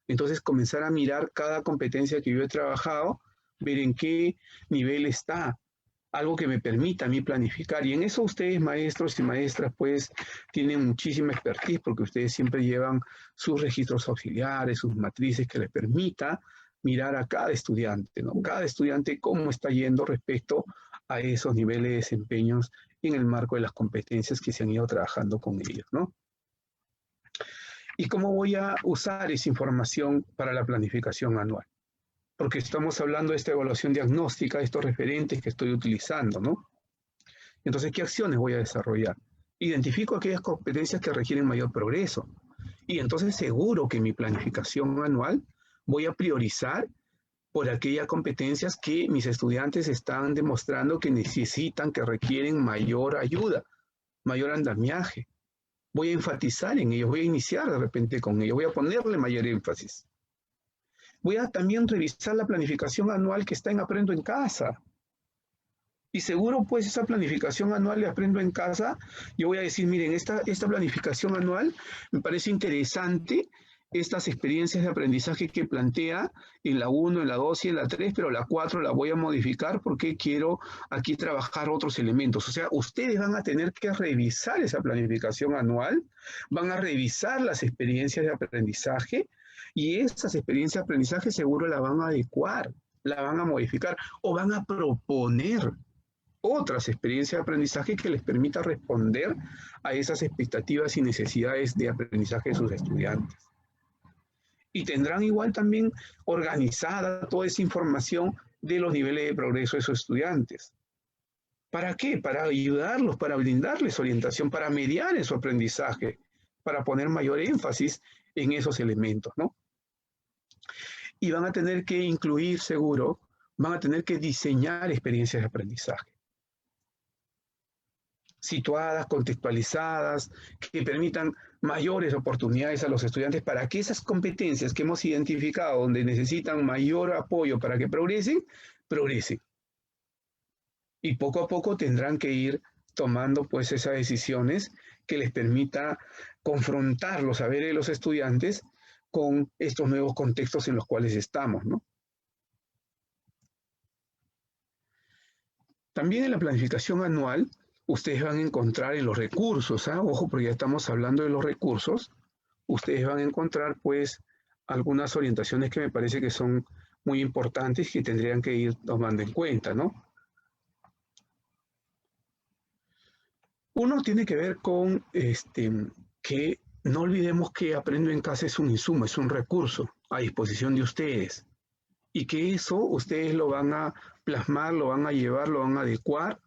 Entonces comenzar a mirar cada competencia que yo he trabajado, ver en qué nivel está, algo que me permita a mí planificar. Y en eso ustedes, maestros y maestras, pues tienen muchísima expertise porque ustedes siempre llevan sus registros auxiliares, sus matrices que les permita mirar a cada estudiante, ¿no? Cada estudiante cómo está yendo respecto a esos niveles de desempeños en el marco de las competencias que se han ido trabajando con ellos, ¿no? ¿Y cómo voy a usar esa información para la planificación anual? Porque estamos hablando de esta evaluación diagnóstica, de estos referentes que estoy utilizando, ¿no? Entonces, ¿qué acciones voy a desarrollar? Identifico aquellas competencias que requieren mayor progreso. Y entonces seguro que en mi planificación anual voy a priorizar por aquellas competencias que mis estudiantes están demostrando que necesitan, que requieren mayor ayuda, mayor andamiaje. Voy a enfatizar en ellos, voy a iniciar de repente con ellos, voy a ponerle mayor énfasis. Voy a también revisar la planificación anual que está en Aprendo en Casa. Y seguro, pues, esa planificación anual de Aprendo en Casa, yo voy a decir, miren, esta planificación anual me parece interesante, estas experiencias de aprendizaje que plantea en la 1, en la 2 y en la 3, pero la 4 la voy a modificar porque quiero aquí trabajar otros elementos. O sea, ustedes van a tener que revisar esa planificación anual, van a revisar las experiencias de aprendizaje y esas experiencias de aprendizaje seguro la van a adecuar, la van a modificar o van a proponer otras experiencias de aprendizaje que les permita responder a esas expectativas y necesidades de aprendizaje de sus estudiantes. Y tendrán igual también organizada toda esa información de los niveles de progreso de sus estudiantes. ¿Para qué? Para ayudarlos, para brindarles orientación, para mediar en su aprendizaje, para poner mayor énfasis en esos elementos, ¿no? Y van a tener que incluir, seguro, van a tener que diseñar experiencias de aprendizaje situadas, contextualizadas, que permitan mayores oportunidades a los estudiantes para que esas competencias que hemos identificado donde necesitan mayor apoyo para que progresen, progresen. Y poco a poco tendrán que ir tomando pues esas decisiones que les permita confrontar los saberes de los estudiantes con estos nuevos contextos en los cuales estamos, ¿no? También en la planificación anual, ustedes van a encontrar en los recursos, ojo, porque ya estamos hablando de los recursos, ustedes van a encontrar pues algunas orientaciones que me parece que son muy importantes y que tendrían que ir tomando en cuenta, ¿no? Uno tiene que ver con que no olvidemos que Aprendo en Casa es un insumo, es un recurso a disposición de ustedes y que eso ustedes lo van a plasmar, lo van a llevar, lo van a adecuar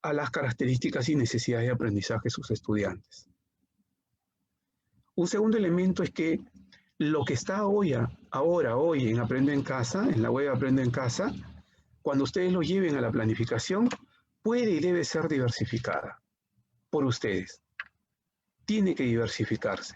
a las características y necesidades de aprendizaje de sus estudiantes. Un segundo elemento es que lo que está hoy en Aprendo en Casa, en la web Aprendo en Casa, cuando ustedes lo lleven a la planificación, puede y debe ser diversificada por ustedes. Tiene que diversificarse.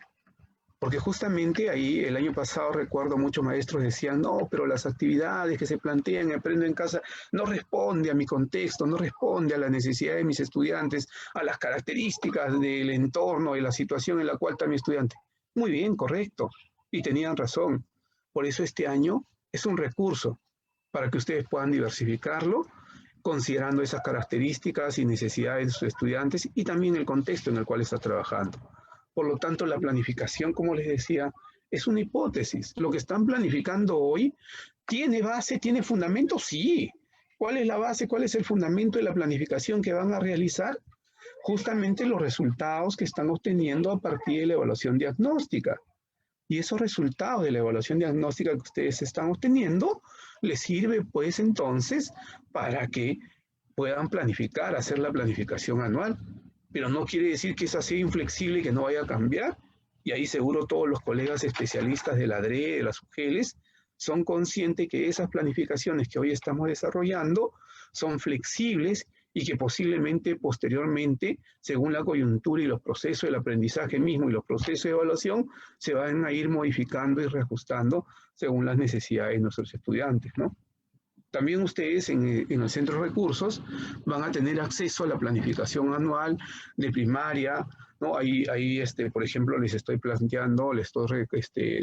Porque justamente ahí el año pasado recuerdo muchos maestros decían, no, pero las actividades que se plantean en Aprendo en Casa no responde a mi contexto, no responde a la necesidad de mis estudiantes, a las características del entorno, de la situación en la cual está mi estudiante. Muy bien, correcto. Y tenían razón. Por eso este año es un recurso para que ustedes puedan diversificarlo, considerando esas características y necesidades de sus estudiantes y también el contexto en el cual está trabajando. Por lo tanto, la planificación, como les decía, es una hipótesis. Lo que están planificando hoy, ¿tiene base, tiene fundamento? Sí. ¿Cuál es la base, cuál es el fundamento de la planificación que van a realizar? Justamente los resultados que están obteniendo a partir de la evaluación diagnóstica. Y esos resultados de la evaluación diagnóstica que ustedes están obteniendo, les sirve pues entonces para que puedan planificar, hacer la planificación anual. Pero no quiere decir que esa sea inflexible y que no vaya a cambiar. Y ahí seguro todos los colegas especialistas de la DRE, de las UGELES, son conscientes que esas planificaciones que hoy estamos desarrollando son flexibles y que posiblemente posteriormente, según la coyuntura y los procesos del aprendizaje mismo y los procesos de evaluación, se van a ir modificando y reajustando según las necesidades de nuestros estudiantes, ¿no? También ustedes en el centro de recursos van a tener acceso a la planificación anual de primaria, ¿no? Ahí por ejemplo, les estoy planteando, les estoy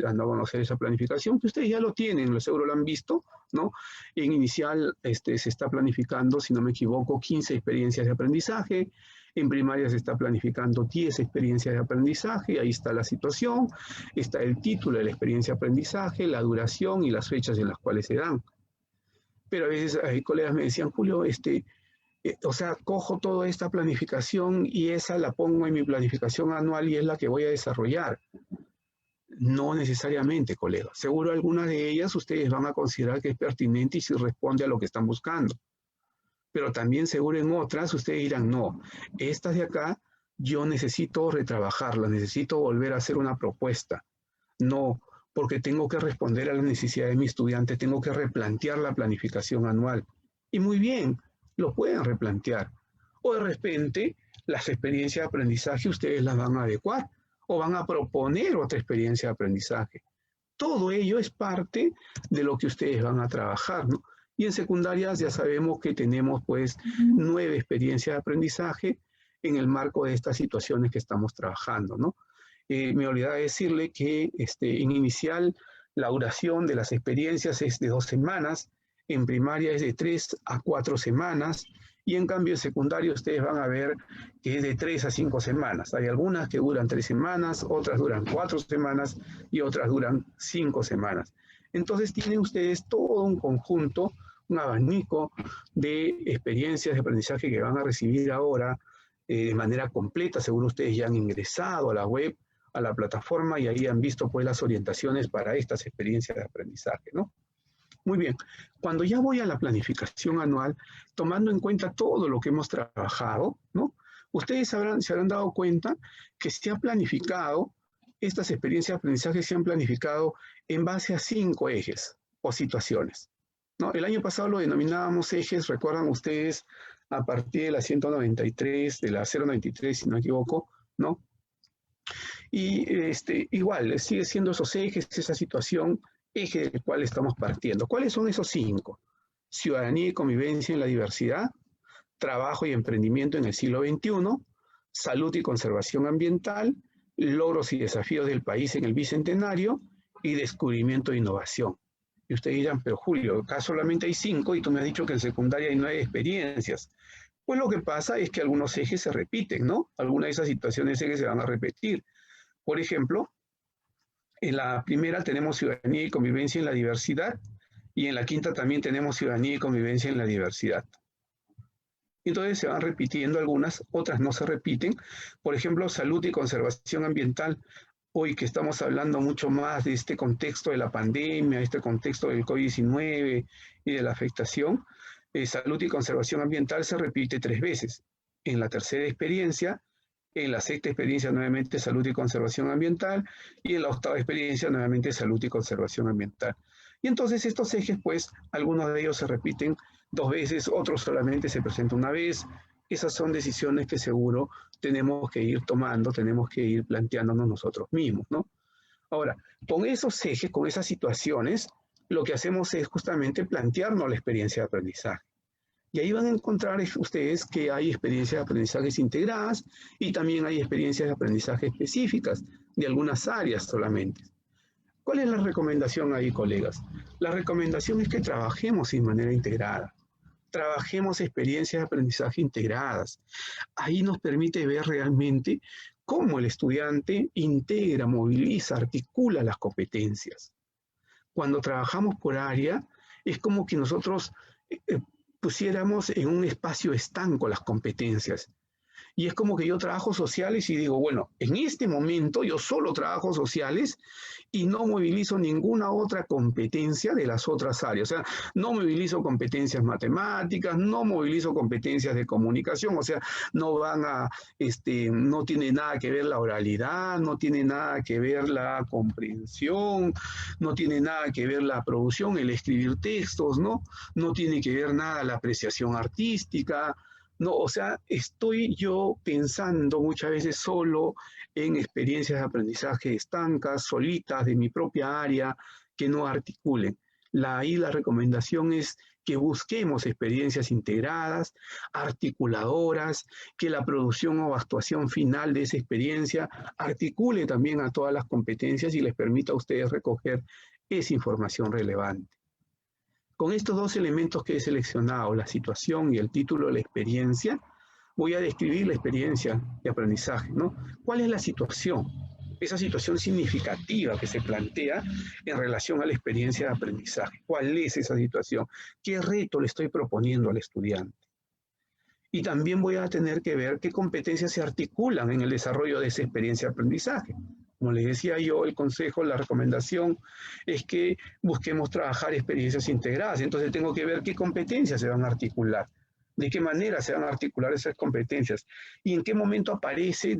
dando a conocer esa planificación, que ustedes ya lo tienen, lo seguro lo han visto, ¿no? En inicial se está planificando, si no me equivoco, 15 experiencias de aprendizaje, en primaria se está planificando 10 experiencias de aprendizaje, ahí está la situación, está el título de la experiencia de aprendizaje, la duración y las fechas en las cuales se dan. Pero a veces hay colegas me decían, Julio, o sea, cojo toda esta planificación y esa la pongo en mi planificación anual y es la que voy a desarrollar. No necesariamente, colegas. Seguro algunas de ellas ustedes van a considerar que es pertinente y si responde a lo que están buscando. Pero también seguro en otras ustedes dirán, no, estas de acá yo necesito retrabajarlas, necesito volver a hacer una propuesta. No, porque tengo que responder a las necesidades de mi estudiante, tengo que replantear la planificación anual. Y muy bien, lo pueden replantear. O de repente, las experiencias de aprendizaje ustedes las van a adecuar o van a proponer otra experiencia de aprendizaje. Todo ello es parte de lo que ustedes van a trabajar, ¿no? Y en secundarias ya sabemos que tenemos pues 9 experiencias de aprendizaje en el marco de estas situaciones que estamos trabajando, ¿no? Me olvidaba decirle que en inicial la duración de las experiencias es de 2 semanas, en primaria es de 3 a 4 semanas, y en cambio en secundario ustedes van a ver que es de 3 a 5 semanas. Hay algunas que duran 3 semanas, otras duran 4 semanas y otras duran 5 semanas. Entonces tienen ustedes todo un conjunto, un abanico de experiencias de aprendizaje que van a recibir ahora de manera completa. Seguro ustedes ya han ingresado a la web, a la plataforma y ahí han visto pues las orientaciones para estas experiencias de aprendizaje, ¿no? Muy bien, cuando ya voy a la planificación anual, tomando en cuenta todo lo que hemos trabajado, ¿no? Ustedes se habrán dado cuenta que se ha planificado, estas experiencias de aprendizaje se han planificado en base a 5 ejes o situaciones, ¿no? El año pasado lo denominábamos ejes, recuerdan ustedes, a partir de la 193, de la 093, si no me equivoco, ¿no? Y igual, sigue siendo esos ejes, esa situación, eje del cual estamos partiendo. ¿Cuáles son esos 5? Ciudadanía y convivencia en la diversidad, trabajo y emprendimiento en el siglo XXI, salud y conservación ambiental, logros y desafíos del país en el bicentenario y descubrimiento e innovación. Y ustedes dirán, pero Julio, acá solamente hay 5 y tú me has dicho que en secundaria hay 9 experiencias. Pues lo que pasa es que algunos ejes se repiten, ¿no? Algunas de esas situaciones ejes se van a repetir. Por ejemplo, en la primera tenemos ciudadanía y convivencia en la diversidad y en la quinta también tenemos ciudadanía y convivencia en la diversidad. Entonces se van repitiendo algunas, otras no se repiten. Por ejemplo, salud y conservación ambiental. Hoy que estamos hablando mucho más de este contexto de la pandemia, este contexto del COVID-19 y de la afectación, salud y conservación ambiental se repite 3 veces. En la tercera experiencia, en la sexta experiencia nuevamente salud y conservación ambiental y en la octava experiencia nuevamente salud y conservación ambiental. Y entonces estos ejes, pues, algunos de ellos se repiten 2 veces, otros solamente se presentan una vez. Esas son decisiones que seguro tenemos que ir tomando, tenemos que ir planteándonos nosotros mismos, ¿no? Ahora, con esos ejes, con esas situaciones, lo que hacemos es justamente plantearnos la experiencia de aprendizaje. Y ahí van a encontrar ustedes que hay experiencias de aprendizajes integradas y también hay experiencias de aprendizaje específicas de algunas áreas solamente. ¿Cuál es la recomendación ahí, colegas? La recomendación es que trabajemos de manera integrada. Trabajemos experiencias de aprendizaje integradas. Ahí nos permite ver realmente cómo el estudiante integra, moviliza, articula las competencias. Cuando trabajamos por área, es como que nosotros pusiéramos en un espacio estanco las competencias. Y es como que yo trabajo sociales y digo, bueno, en este momento yo solo trabajo sociales y no movilizo ninguna otra competencia de las otras áreas. O sea, no movilizo competencias matemáticas, no movilizo competencias de comunicación, o sea, no van a, no tiene nada que ver la oralidad, no tiene nada que ver la comprensión, no tiene nada que ver la producción, el escribir textos, ¿no? No tiene que ver nada la apreciación artística, No, o sea, estoy yo pensando muchas veces solo en experiencias de aprendizaje estancas, solitas, de mi propia área, que no articulen. Ahí la recomendación es que busquemos experiencias integradas, articuladoras, que la producción o actuación final de esa experiencia articule también a todas las competencias y les permita a ustedes recoger esa información relevante. Con estos dos elementos que he seleccionado, la situación y el título de la experiencia, voy a describir la experiencia de aprendizaje, ¿no? ¿Cuál es la situación? Esa situación significativa que se plantea en relación a la experiencia de aprendizaje. ¿Cuál es esa situación? ¿Qué reto le estoy proponiendo al estudiante? Y también voy a tener que ver qué competencias se articulan en el desarrollo de esa experiencia de aprendizaje. Como les decía yo, el consejo, la recomendación es que busquemos trabajar experiencias integradas. Entonces tengo que ver qué competencias se van a articular, de qué manera se van a articular esas competencias y en qué momento aparece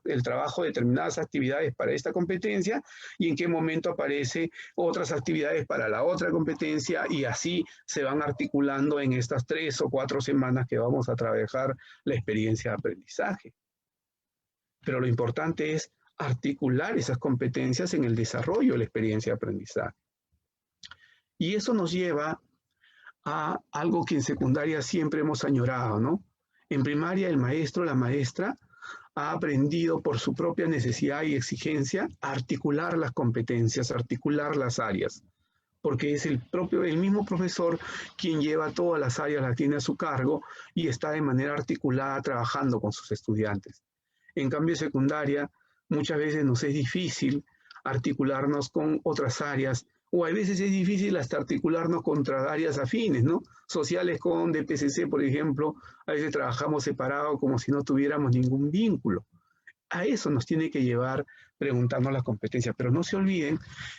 el trabajo de determinadas actividades para esta competencia y en qué momento aparece otras actividades para la otra competencia y así se van articulando en estas 3 o 4 semanas que vamos a trabajar la experiencia de aprendizaje. Pero lo importante es articular esas competencias en el desarrollo de la experiencia de aprendizaje. Y eso nos lleva a algo que en secundaria siempre hemos añorado, ¿no? En primaria el maestro, la maestra, ha aprendido por su propia necesidad y exigencia a articular las competencias, a articular las áreas, porque es el mismo profesor quien lleva todas las áreas, las tiene a su cargo y está de manera articulada trabajando con sus estudiantes. En cambio, en secundaria, muchas veces nos es difícil articularnos con otras áreas, o a veces es difícil hasta articularnos contra áreas afines, ¿no? Sociales con DPCC, por ejemplo, a veces trabajamos separados como si no tuviéramos ningún vínculo. A eso nos tiene que llevar preguntarnos las competencias, pero no se olviden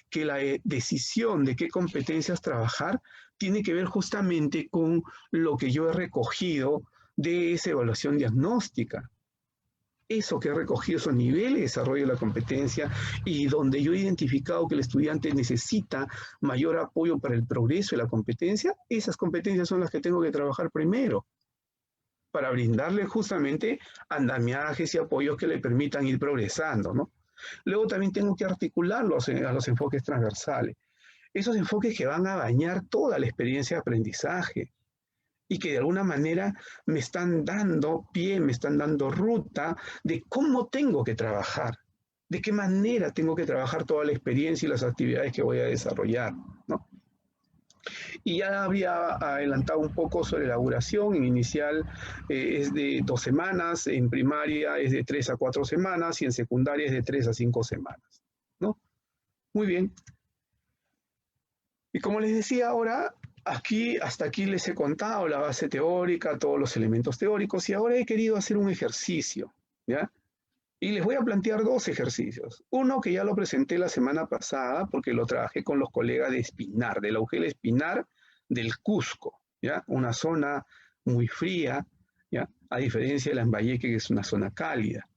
que la decisión de qué competencias trabajar tiene que ver justamente con lo que yo he recogido de esa evaluación diagnóstica. Eso que he recogido, esos niveles de desarrollo de la competencia y donde yo he identificado que el estudiante necesita mayor apoyo para el progreso de la competencia, esas competencias son las que tengo que trabajar primero para brindarle justamente andamiajes y apoyos que le permitan ir progresando, ¿no? Luego también tengo que articularlos a los enfoques transversales, esos enfoques que van a bañar toda la experiencia de aprendizaje y que de alguna manera me están dando pie, me están dando ruta de cómo tengo que trabajar, de qué manera tengo que trabajar toda la experiencia y las actividades que voy a desarrollar, ¿no? Y ya había adelantado un poco sobre la duración. En inicial es de 2 semanas, en primaria es de 3 a 4 semanas y en secundaria es de 3 a 5 semanas, ¿no? Muy bien. Y como les decía ahora, hasta aquí les he contado la base teórica, todos los elementos teóricos, y ahora he querido hacer un ejercicio, ¿ya? Y les voy a plantear 2 ejercicios. Uno que ya lo presenté la semana pasada, porque lo trabajé con los colegas de Espinar, de la UGEL Espinar del Cusco, ¿ya? Una zona muy fría, ¿ya? A diferencia de Lambayeque, que es una zona cálida.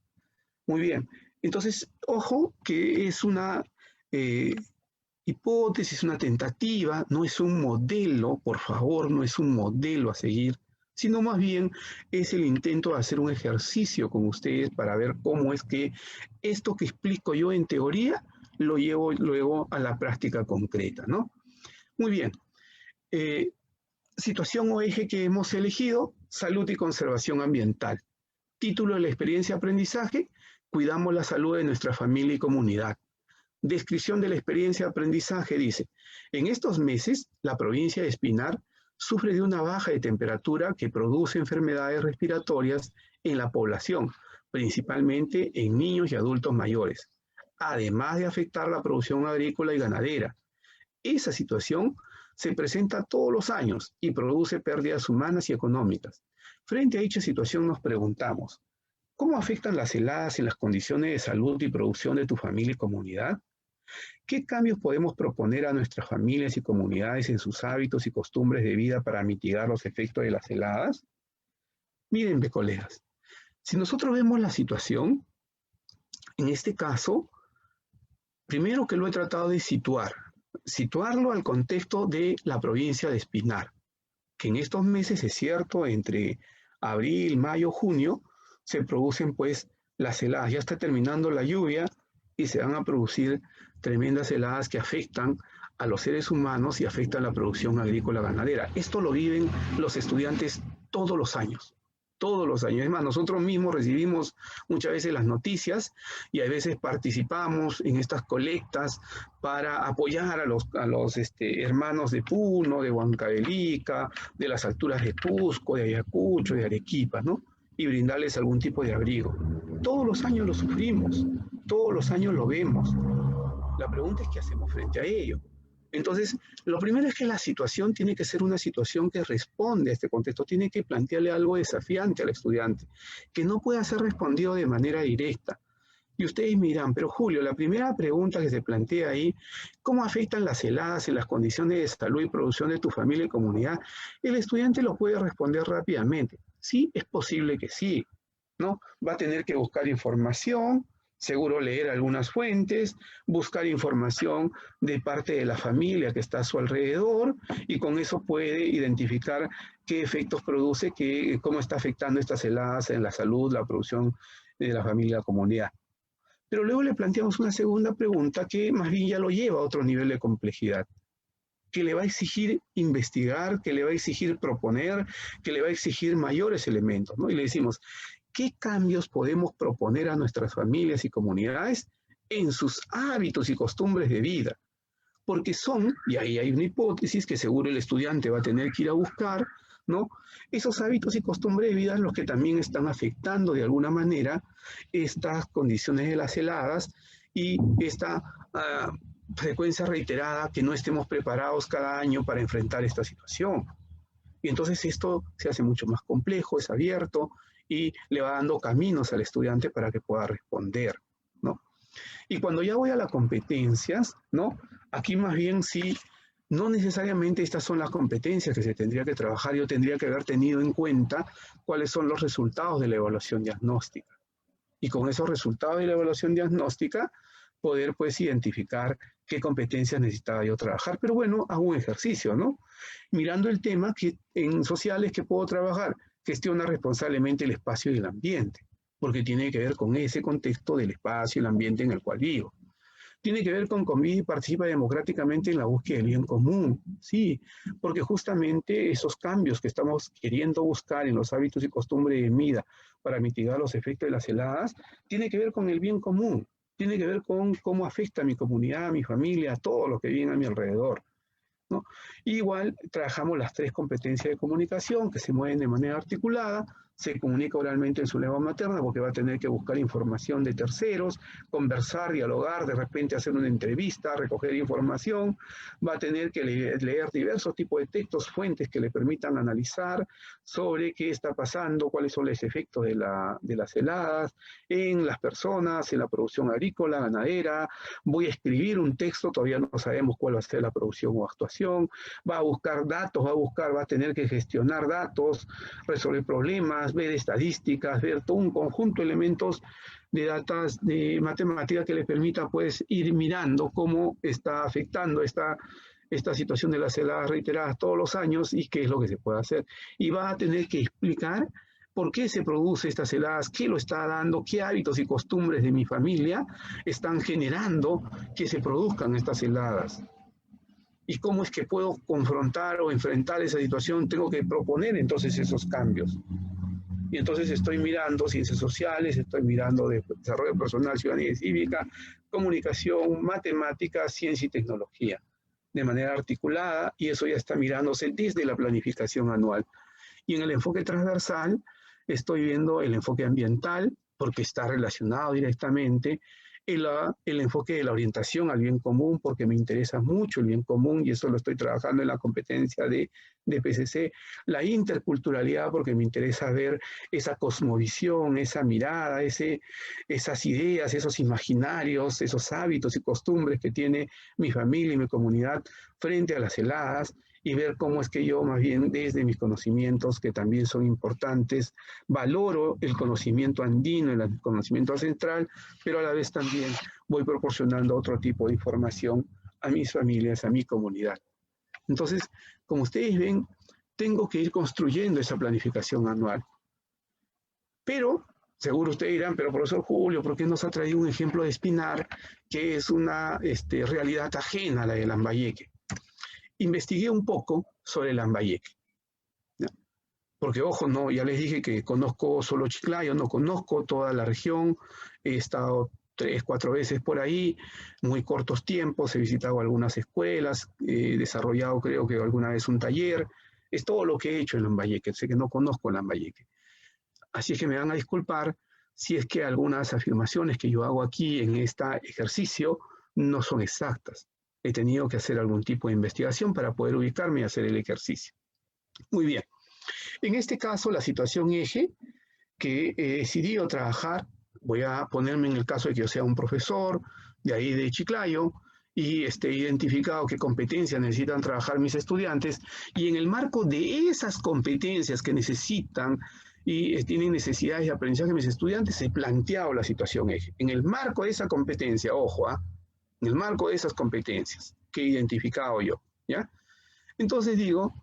Muy bien. Entonces, ojo que es una hipótesis, una tentativa, no es un modelo, por favor, no es un modelo a seguir, sino más bien es el intento de hacer un ejercicio con ustedes para ver cómo es que esto que explico yo en teoría lo llevo luego a la práctica concreta, ¿no? Muy bien. Situación o eje que hemos elegido, salud y conservación ambiental. Título de la experiencia de aprendizaje, cuidamos la salud de nuestra familia y comunidad. Descripción de la experiencia de aprendizaje dice, en estos meses la provincia de Espinar sufre de una baja de temperatura que produce enfermedades respiratorias en la población, principalmente en niños y adultos mayores, además de afectar la producción agrícola y ganadera. Esa situación se presenta todos los años y produce pérdidas humanas y económicas. Frente a dicha situación nos preguntamos, ¿cómo afectan las heladas en las condiciones de salud y producción de tu familia y comunidad? ¿Qué cambios podemos proponer a nuestras familias y comunidades en sus hábitos y costumbres de vida para mitigar los efectos de las heladas? Miren, colegas, si nosotros vemos la situación, en este caso, primero que lo he tratado de situarlo al contexto de la provincia de Espinar, que en estos meses es cierto, entre abril, mayo, junio, se producen pues las heladas. Ya está terminando la lluvia y se van a producir tremendas heladas que afectan a los seres humanos y afectan la producción agrícola ganadera. Esto lo viven los estudiantes todos los años. Todos los años. Es más, nosotros mismos recibimos muchas veces las noticias y a veces participamos en estas colectas para apoyar a los hermanos de Puno, de Huancavelica, de las alturas de Cusco, de Ayacucho, de Arequipa, ¿no? Y brindarles algún tipo de abrigo. Todos los años lo sufrimos, todos los años lo vemos. La pregunta es qué hacemos frente a ello. Entonces, lo primero es que la situación tiene que ser una situación que responde a este contexto, tiene que plantearle algo desafiante al estudiante, que no pueda ser respondido de manera directa. Y ustedes me dirán, pero Julio, la primera pregunta que se plantea ahí, ¿cómo afectan las heladas en las condiciones de salud y producción de tu familia y comunidad? El estudiante lo puede responder rápidamente. Sí, es posible que sí, ¿no? Va a tener que buscar información, seguro leer algunas fuentes, buscar información de parte de la familia que está a su alrededor y con eso puede identificar qué efectos produce, cómo está afectando estas heladas en la salud, la producción de la familia y la comunidad. Pero luego le planteamos una segunda pregunta que más bien ya lo lleva a otro nivel de complejidad, que le va a exigir investigar, que le va a exigir proponer, que le va a exigir mayores elementos, ¿no? Y le decimos, ¿qué cambios podemos proponer a nuestras familias y comunidades en sus hábitos y costumbres de vida? Porque son, y ahí hay una hipótesis que seguro el estudiante va a tener que ir a buscar, ¿no? Esos hábitos y costumbres de vida los que también están afectando de alguna manera estas condiciones de las heladas y esta frecuencia reiterada que no estemos preparados cada año para enfrentar esta situación. Y entonces esto se hace mucho más complejo, es abierto y le va dando caminos al estudiante para que pueda responder, ¿no? Y cuando ya voy a las competencias, ¿no? Aquí más bien sí, no necesariamente estas son las competencias que se tendría que trabajar, yo tendría que haber tenido en cuenta cuáles son los resultados de la evaluación diagnóstica. Y con esos resultados de la evaluación diagnóstica, poder pues identificar qué competencias necesitaba yo trabajar. Pero bueno, hago un ejercicio, ¿no? Mirando el tema que en sociales que puedo trabajar, gestiona responsablemente el espacio y el ambiente, porque tiene que ver con ese contexto del espacio y el ambiente en el cual vivo. Tiene que ver con convive y participa democráticamente en la búsqueda del bien común, sí, porque justamente esos cambios que estamos queriendo buscar en los hábitos y costumbres de vida para mitigar los efectos de las heladas, tiene que ver con el bien común, tiene que ver con cómo afecta a mi comunidad, a mi familia, a todos los que viven a mi alrededor, ¿no? Igual trabajamos las 3 competencias de comunicación que se mueven de manera articulada, se comunica oralmente en su lengua materna porque va a tener que buscar información de terceros, conversar, dialogar, de repente hacer una entrevista, recoger información, va a tener que leer diversos tipos de textos, fuentes que le permitan analizar sobre qué está pasando, cuáles son los efectos de las heladas en las personas, en la producción agrícola, ganadera. Voy a escribir un texto, todavía no sabemos cuál va a ser la producción o actuación, va a buscar datos, va a tener que gestionar datos, resolver problemas, ver estadísticas, ver todo un conjunto de elementos de datos de matemática que le permita pues ir mirando cómo está afectando esta situación de las heladas reiteradas todos los años y qué es lo que se puede hacer. Y va a tener que explicar por qué se producen estas heladas, qué lo está dando, qué hábitos y costumbres de mi familia están generando que se produzcan estas heladas. ¿Y cómo es que puedo confrontar o enfrentar esa situación? Tengo que proponer entonces esos cambios. Y entonces estoy mirando ciencias sociales, estoy mirando de desarrollo personal, ciudadanía y cívica, comunicación, matemáticas, ciencia y tecnología, de manera articulada, y eso ya está mirándose desde la planificación anual. Y en el enfoque transversal estoy viendo el enfoque ambiental, porque está relacionado directamente, el enfoque de la orientación al bien común, porque me interesa mucho el bien común y eso lo estoy trabajando en la competencia de PCC, la interculturalidad, porque me interesa ver esa cosmovisión, esa mirada, esas ideas, esos imaginarios, esos hábitos y costumbres que tiene mi familia y mi comunidad frente a las heladas, y ver cómo es que yo más bien desde mis conocimientos, que también son importantes, valoro el conocimiento andino, el conocimiento ancestral, pero a la vez también voy proporcionando otro tipo de información a mis familias, a mi comunidad. Entonces, como ustedes ven, tengo que ir construyendo esa planificación anual. Pero, seguro ustedes dirán, pero profesor Julio, ¿por qué nos ha traído un ejemplo de Espinar que es una realidad ajena a la de Lambayeque? Investigué un poco sobre Lambayeque, ¿no? Porque, ojo, no, ya les dije que conozco solo Chiclayo, no conozco toda la región, he estado 3, 4 veces por ahí, muy cortos tiempos, he visitado algunas escuelas, he desarrollado creo que alguna vez un taller, es todo lo que he hecho en Lambayeque, sé que no conozco Lambayeque. Así es que me van a disculpar si es que algunas afirmaciones que yo hago aquí en este ejercicio no son exactas. He tenido que hacer algún tipo de investigación para poder ubicarme y hacer el ejercicio. Muy bien. En este caso, la situación eje que he decidido trabajar, voy a ponerme en el caso de que yo sea un profesor de ahí de Chiclayo y esté identificado qué competencias necesitan trabajar mis estudiantes, y en el marco de esas competencias que necesitan y tienen necesidades de aprendizaje de mis estudiantes, he planteado la situación eje. En el marco de esa competencia, ojo, en el marco de esas competencias que he identificado yo, ¿ya? Entonces digo,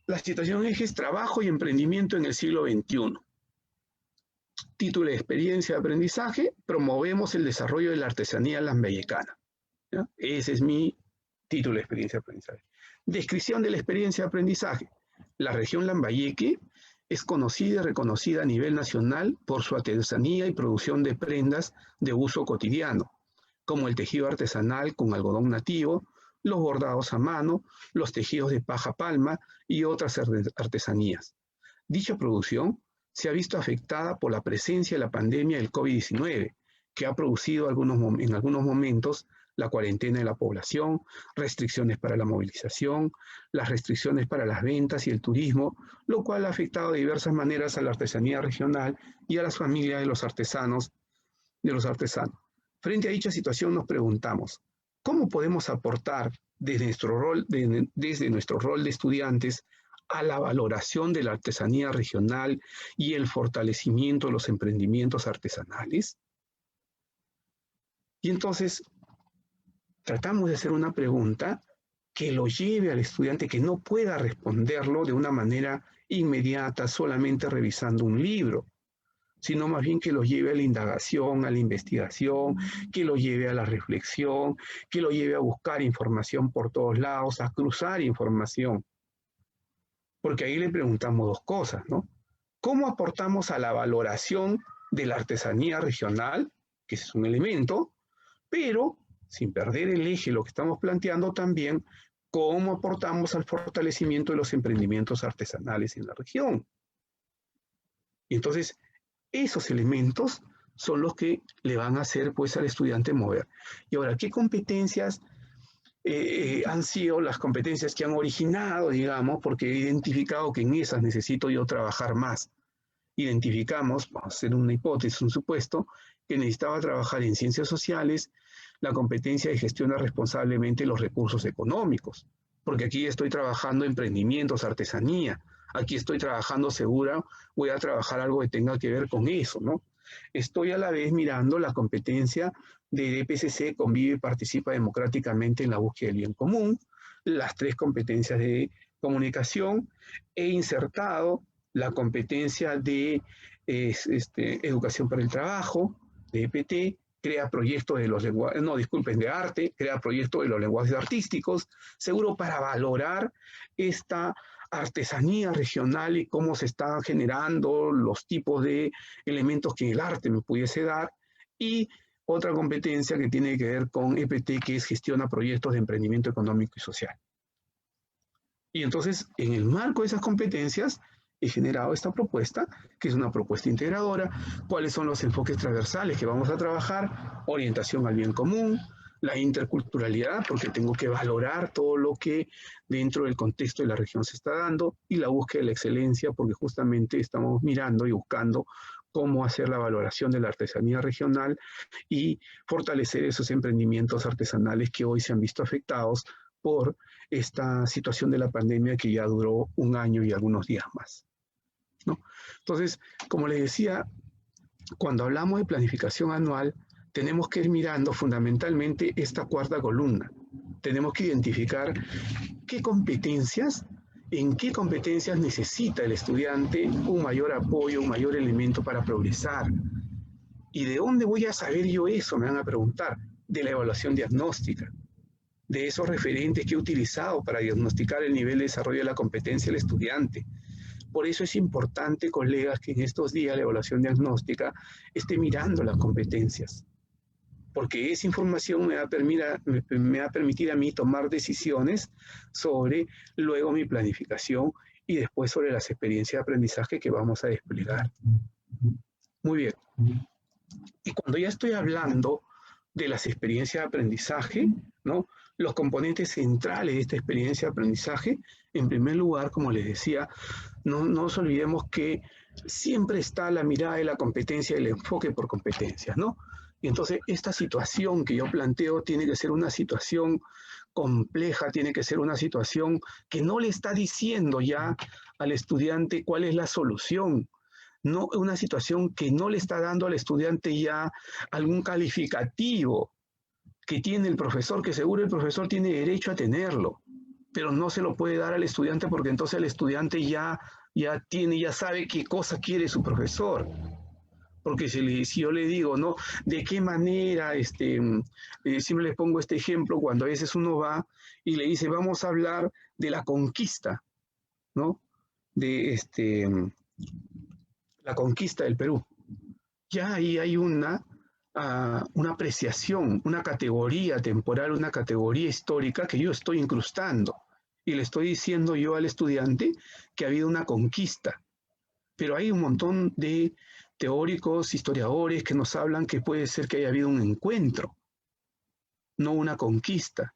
la situación eje es trabajo y emprendimiento en el siglo XXI. Título de experiencia de aprendizaje, promovemos el desarrollo de la artesanía lambayecana, ¿ya? Ese es mi título de experiencia de aprendizaje. Descripción de la experiencia de aprendizaje. La región Lambayeque es conocida y reconocida a nivel nacional por su artesanía y producción de prendas de uso cotidiano, como el tejido artesanal con algodón nativo, los bordados a mano, los tejidos de paja palma y otras artesanías. Dicha producción se ha visto afectada por la presencia de la pandemia del COVID-19, que ha producido en algunos momentos la cuarentena de la población, restricciones para la movilización, las restricciones para las ventas y el turismo, lo cual ha afectado de diversas maneras a la artesanía regional y a las familias de los artesanos. Frente a dicha situación nos preguntamos, ¿cómo podemos aportar desde nuestro rol de estudiantes a la valoración de la artesanía regional y el fortalecimiento de los emprendimientos artesanales? Y entonces tratamos de hacer una pregunta que lo lleve al estudiante, que no pueda responderlo de una manera inmediata solamente revisando un libro, sino más bien que lo lleve a la indagación, a la investigación, que lo lleve a la reflexión, que lo lleve a buscar información por todos lados, a cruzar información. Porque ahí le preguntamos dos cosas, ¿no? ¿Cómo aportamos a la valoración de la artesanía regional, que es un elemento, pero sin perder el eje, lo que estamos planteando también, cómo aportamos al fortalecimiento de los emprendimientos artesanales en la región? Y entonces, esos elementos son los que le van a hacer pues al estudiante mover. Y ahora, ¿qué competencias han sido las competencias que han originado, digamos, porque he identificado que en esas necesito yo trabajar más? Identificamos, vamos a hacer una hipótesis, un supuesto, que necesitaba trabajar en ciencias sociales la competencia de gestionar responsablemente los recursos económicos, porque aquí estoy trabajando emprendimientos, artesanía, aquí estoy trabajando segura, voy a trabajar algo que tenga que ver con eso, ¿no? Estoy a la vez mirando la competencia de DPCC, convive y participa democráticamente en la búsqueda del bien común, las 3 competencias de comunicación, he insertado la competencia de educación para el trabajo, de EPT, crea proyectos de los lenguajes, de arte, crea proyectos de los lenguajes artísticos, seguro para valorar esta artesanía regional y cómo se están generando los tipos de elementos que el arte me pudiese dar, y otra competencia que tiene que ver con EPT, que es gestiona proyectos de emprendimiento económico y social. Y entonces, en el marco de esas competencias, he generado esta propuesta, que es una propuesta integradora. ¿Cuáles son los enfoques transversales que vamos a trabajar? Orientación al bien común, la interculturalidad, porque tengo que valorar todo lo que dentro del contexto de la región se está dando, y la búsqueda de la excelencia, porque justamente estamos mirando y buscando cómo hacer la valoración de la artesanía regional y fortalecer esos emprendimientos artesanales que hoy se han visto afectados por esta situación de la pandemia que ya duró 1 año y algunos días más, ¿no? Entonces, como les decía, cuando hablamos de planificación anual, tenemos que ir mirando fundamentalmente esta 4ª columna. Tenemos que identificar qué competencias en qué competencias necesita el estudiante un mayor apoyo, un mayor elemento para progresar. ¿Y de dónde voy a saber yo eso? Me van a preguntar. De la evaluación diagnóstica, de esos referentes que he utilizado para diagnosticar el nivel de desarrollo de la competencia del estudiante. Por eso es importante, colegas, que en estos días la evaluación diagnóstica esté mirando las competencias, porque esa información me va a permitir a mí tomar decisiones sobre luego mi planificación y después sobre las experiencias de aprendizaje que vamos a desplegar. Muy bien. Y cuando ya estoy hablando de las experiencias de aprendizaje, ¿no? Los componentes centrales de esta experiencia de aprendizaje, en primer lugar, como les decía, no nos olvidemos que siempre está la mirada de la competencia y el enfoque por competencias, ¿no? Y entonces esta situación que yo planteo tiene que ser una situación compleja, tiene que ser una situación que no le está diciendo ya al estudiante cuál es la solución, no una situación que no le está dando al estudiante ya algún calificativo que tiene el profesor, que seguro el profesor tiene derecho a tenerlo, pero no se lo puede dar al estudiante porque entonces el estudiante ya sabe qué cosa quiere su profesor. Porque si yo le digo, ¿no? ¿De qué manera, siempre les pongo este ejemplo, cuando a veces uno va y le dice, vamos a hablar de la conquista, ¿no? De la conquista del Perú. Ya ahí hay una apreciación, una categoría temporal, una categoría histórica que yo estoy incrustando. Y le estoy diciendo yo al estudiante que ha habido una conquista. Pero hay un montón de teóricos, historiadores que nos hablan que puede ser que haya habido un encuentro, no una conquista.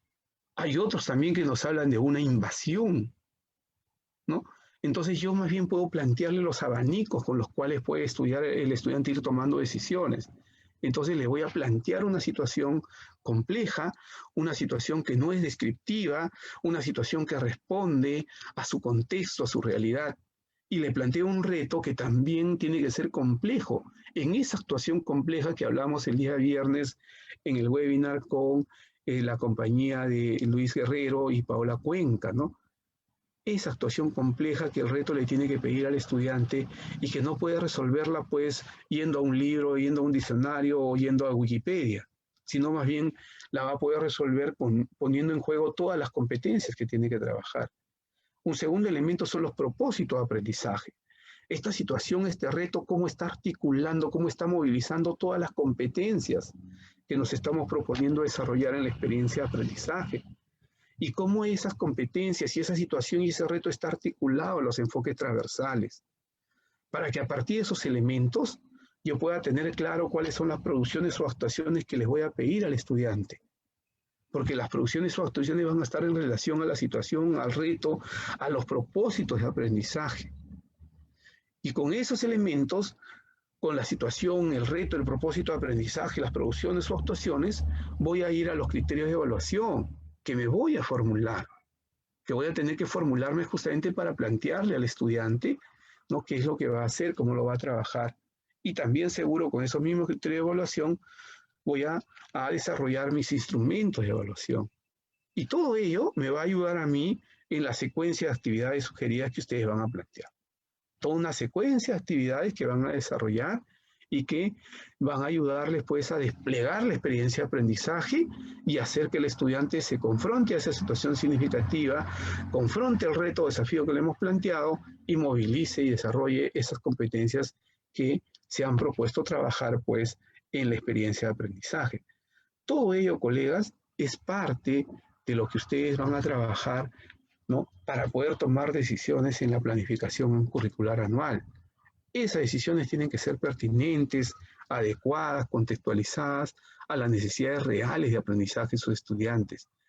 Hay otros también que nos hablan de una invasión, ¿no? Entonces yo más bien puedo plantearle los abanicos con los cuales puede estudiar el estudiante ir tomando decisiones. Entonces le voy a plantear una situación compleja, una situación que no es descriptiva, una situación que responde a su contexto, a su realidad. Y le planteo un reto que también tiene que ser complejo. En esa actuación compleja que hablamos el día viernes en el webinar con la compañía de Luis Guerrero y Paola Cuenca, ¿no? Esa actuación compleja que el reto le tiene que pedir al estudiante y que no puede resolverla pues yendo a un libro, yendo a un diccionario o yendo a Wikipedia, sino más bien la va a poder resolver poniendo en juego todas las competencias que tiene que trabajar. Un segundo elemento son los propósitos de aprendizaje. Esta situación, este reto, cómo está articulando, cómo está movilizando todas las competencias que nos estamos proponiendo desarrollar en la experiencia de aprendizaje. Y cómo esas competencias y esa situación y ese reto está articulado en los enfoques transversales. Para que a partir de esos elementos yo pueda tener claro cuáles son las producciones o actuaciones que les voy a pedir al estudiante. Porque las producciones o actuaciones van a estar en relación a la situación, al reto, a los propósitos de aprendizaje. Y con esos elementos, con la situación, el reto, el propósito de aprendizaje, las producciones o actuaciones, voy a ir a los criterios de evaluación que me voy a formular, que voy a tener que formularme justamente para plantearle al estudiante, ¿no? Qué es lo que va a hacer, cómo lo va a trabajar. Y también seguro con esos mismos criterios de evaluación voy a desarrollar mis instrumentos de evaluación. Y todo ello me va a ayudar a mí en la secuencia de actividades sugeridas que ustedes van a plantear. Toda una secuencia de actividades que van a desarrollar y que van a ayudarles pues a desplegar la experiencia de aprendizaje y hacer que el estudiante se confronte a esa situación significativa, confronte el reto o desafío que le hemos planteado y movilice y desarrolle esas competencias que se han propuesto trabajar pues en la experiencia de aprendizaje. Todo ello, colegas, es parte de lo que ustedes van a trabajar, ¿no? Para poder tomar decisiones en la planificación curricular anual. Esas decisiones tienen que ser pertinentes, adecuadas, contextualizadas a las necesidades reales de aprendizaje de sus estudiantes.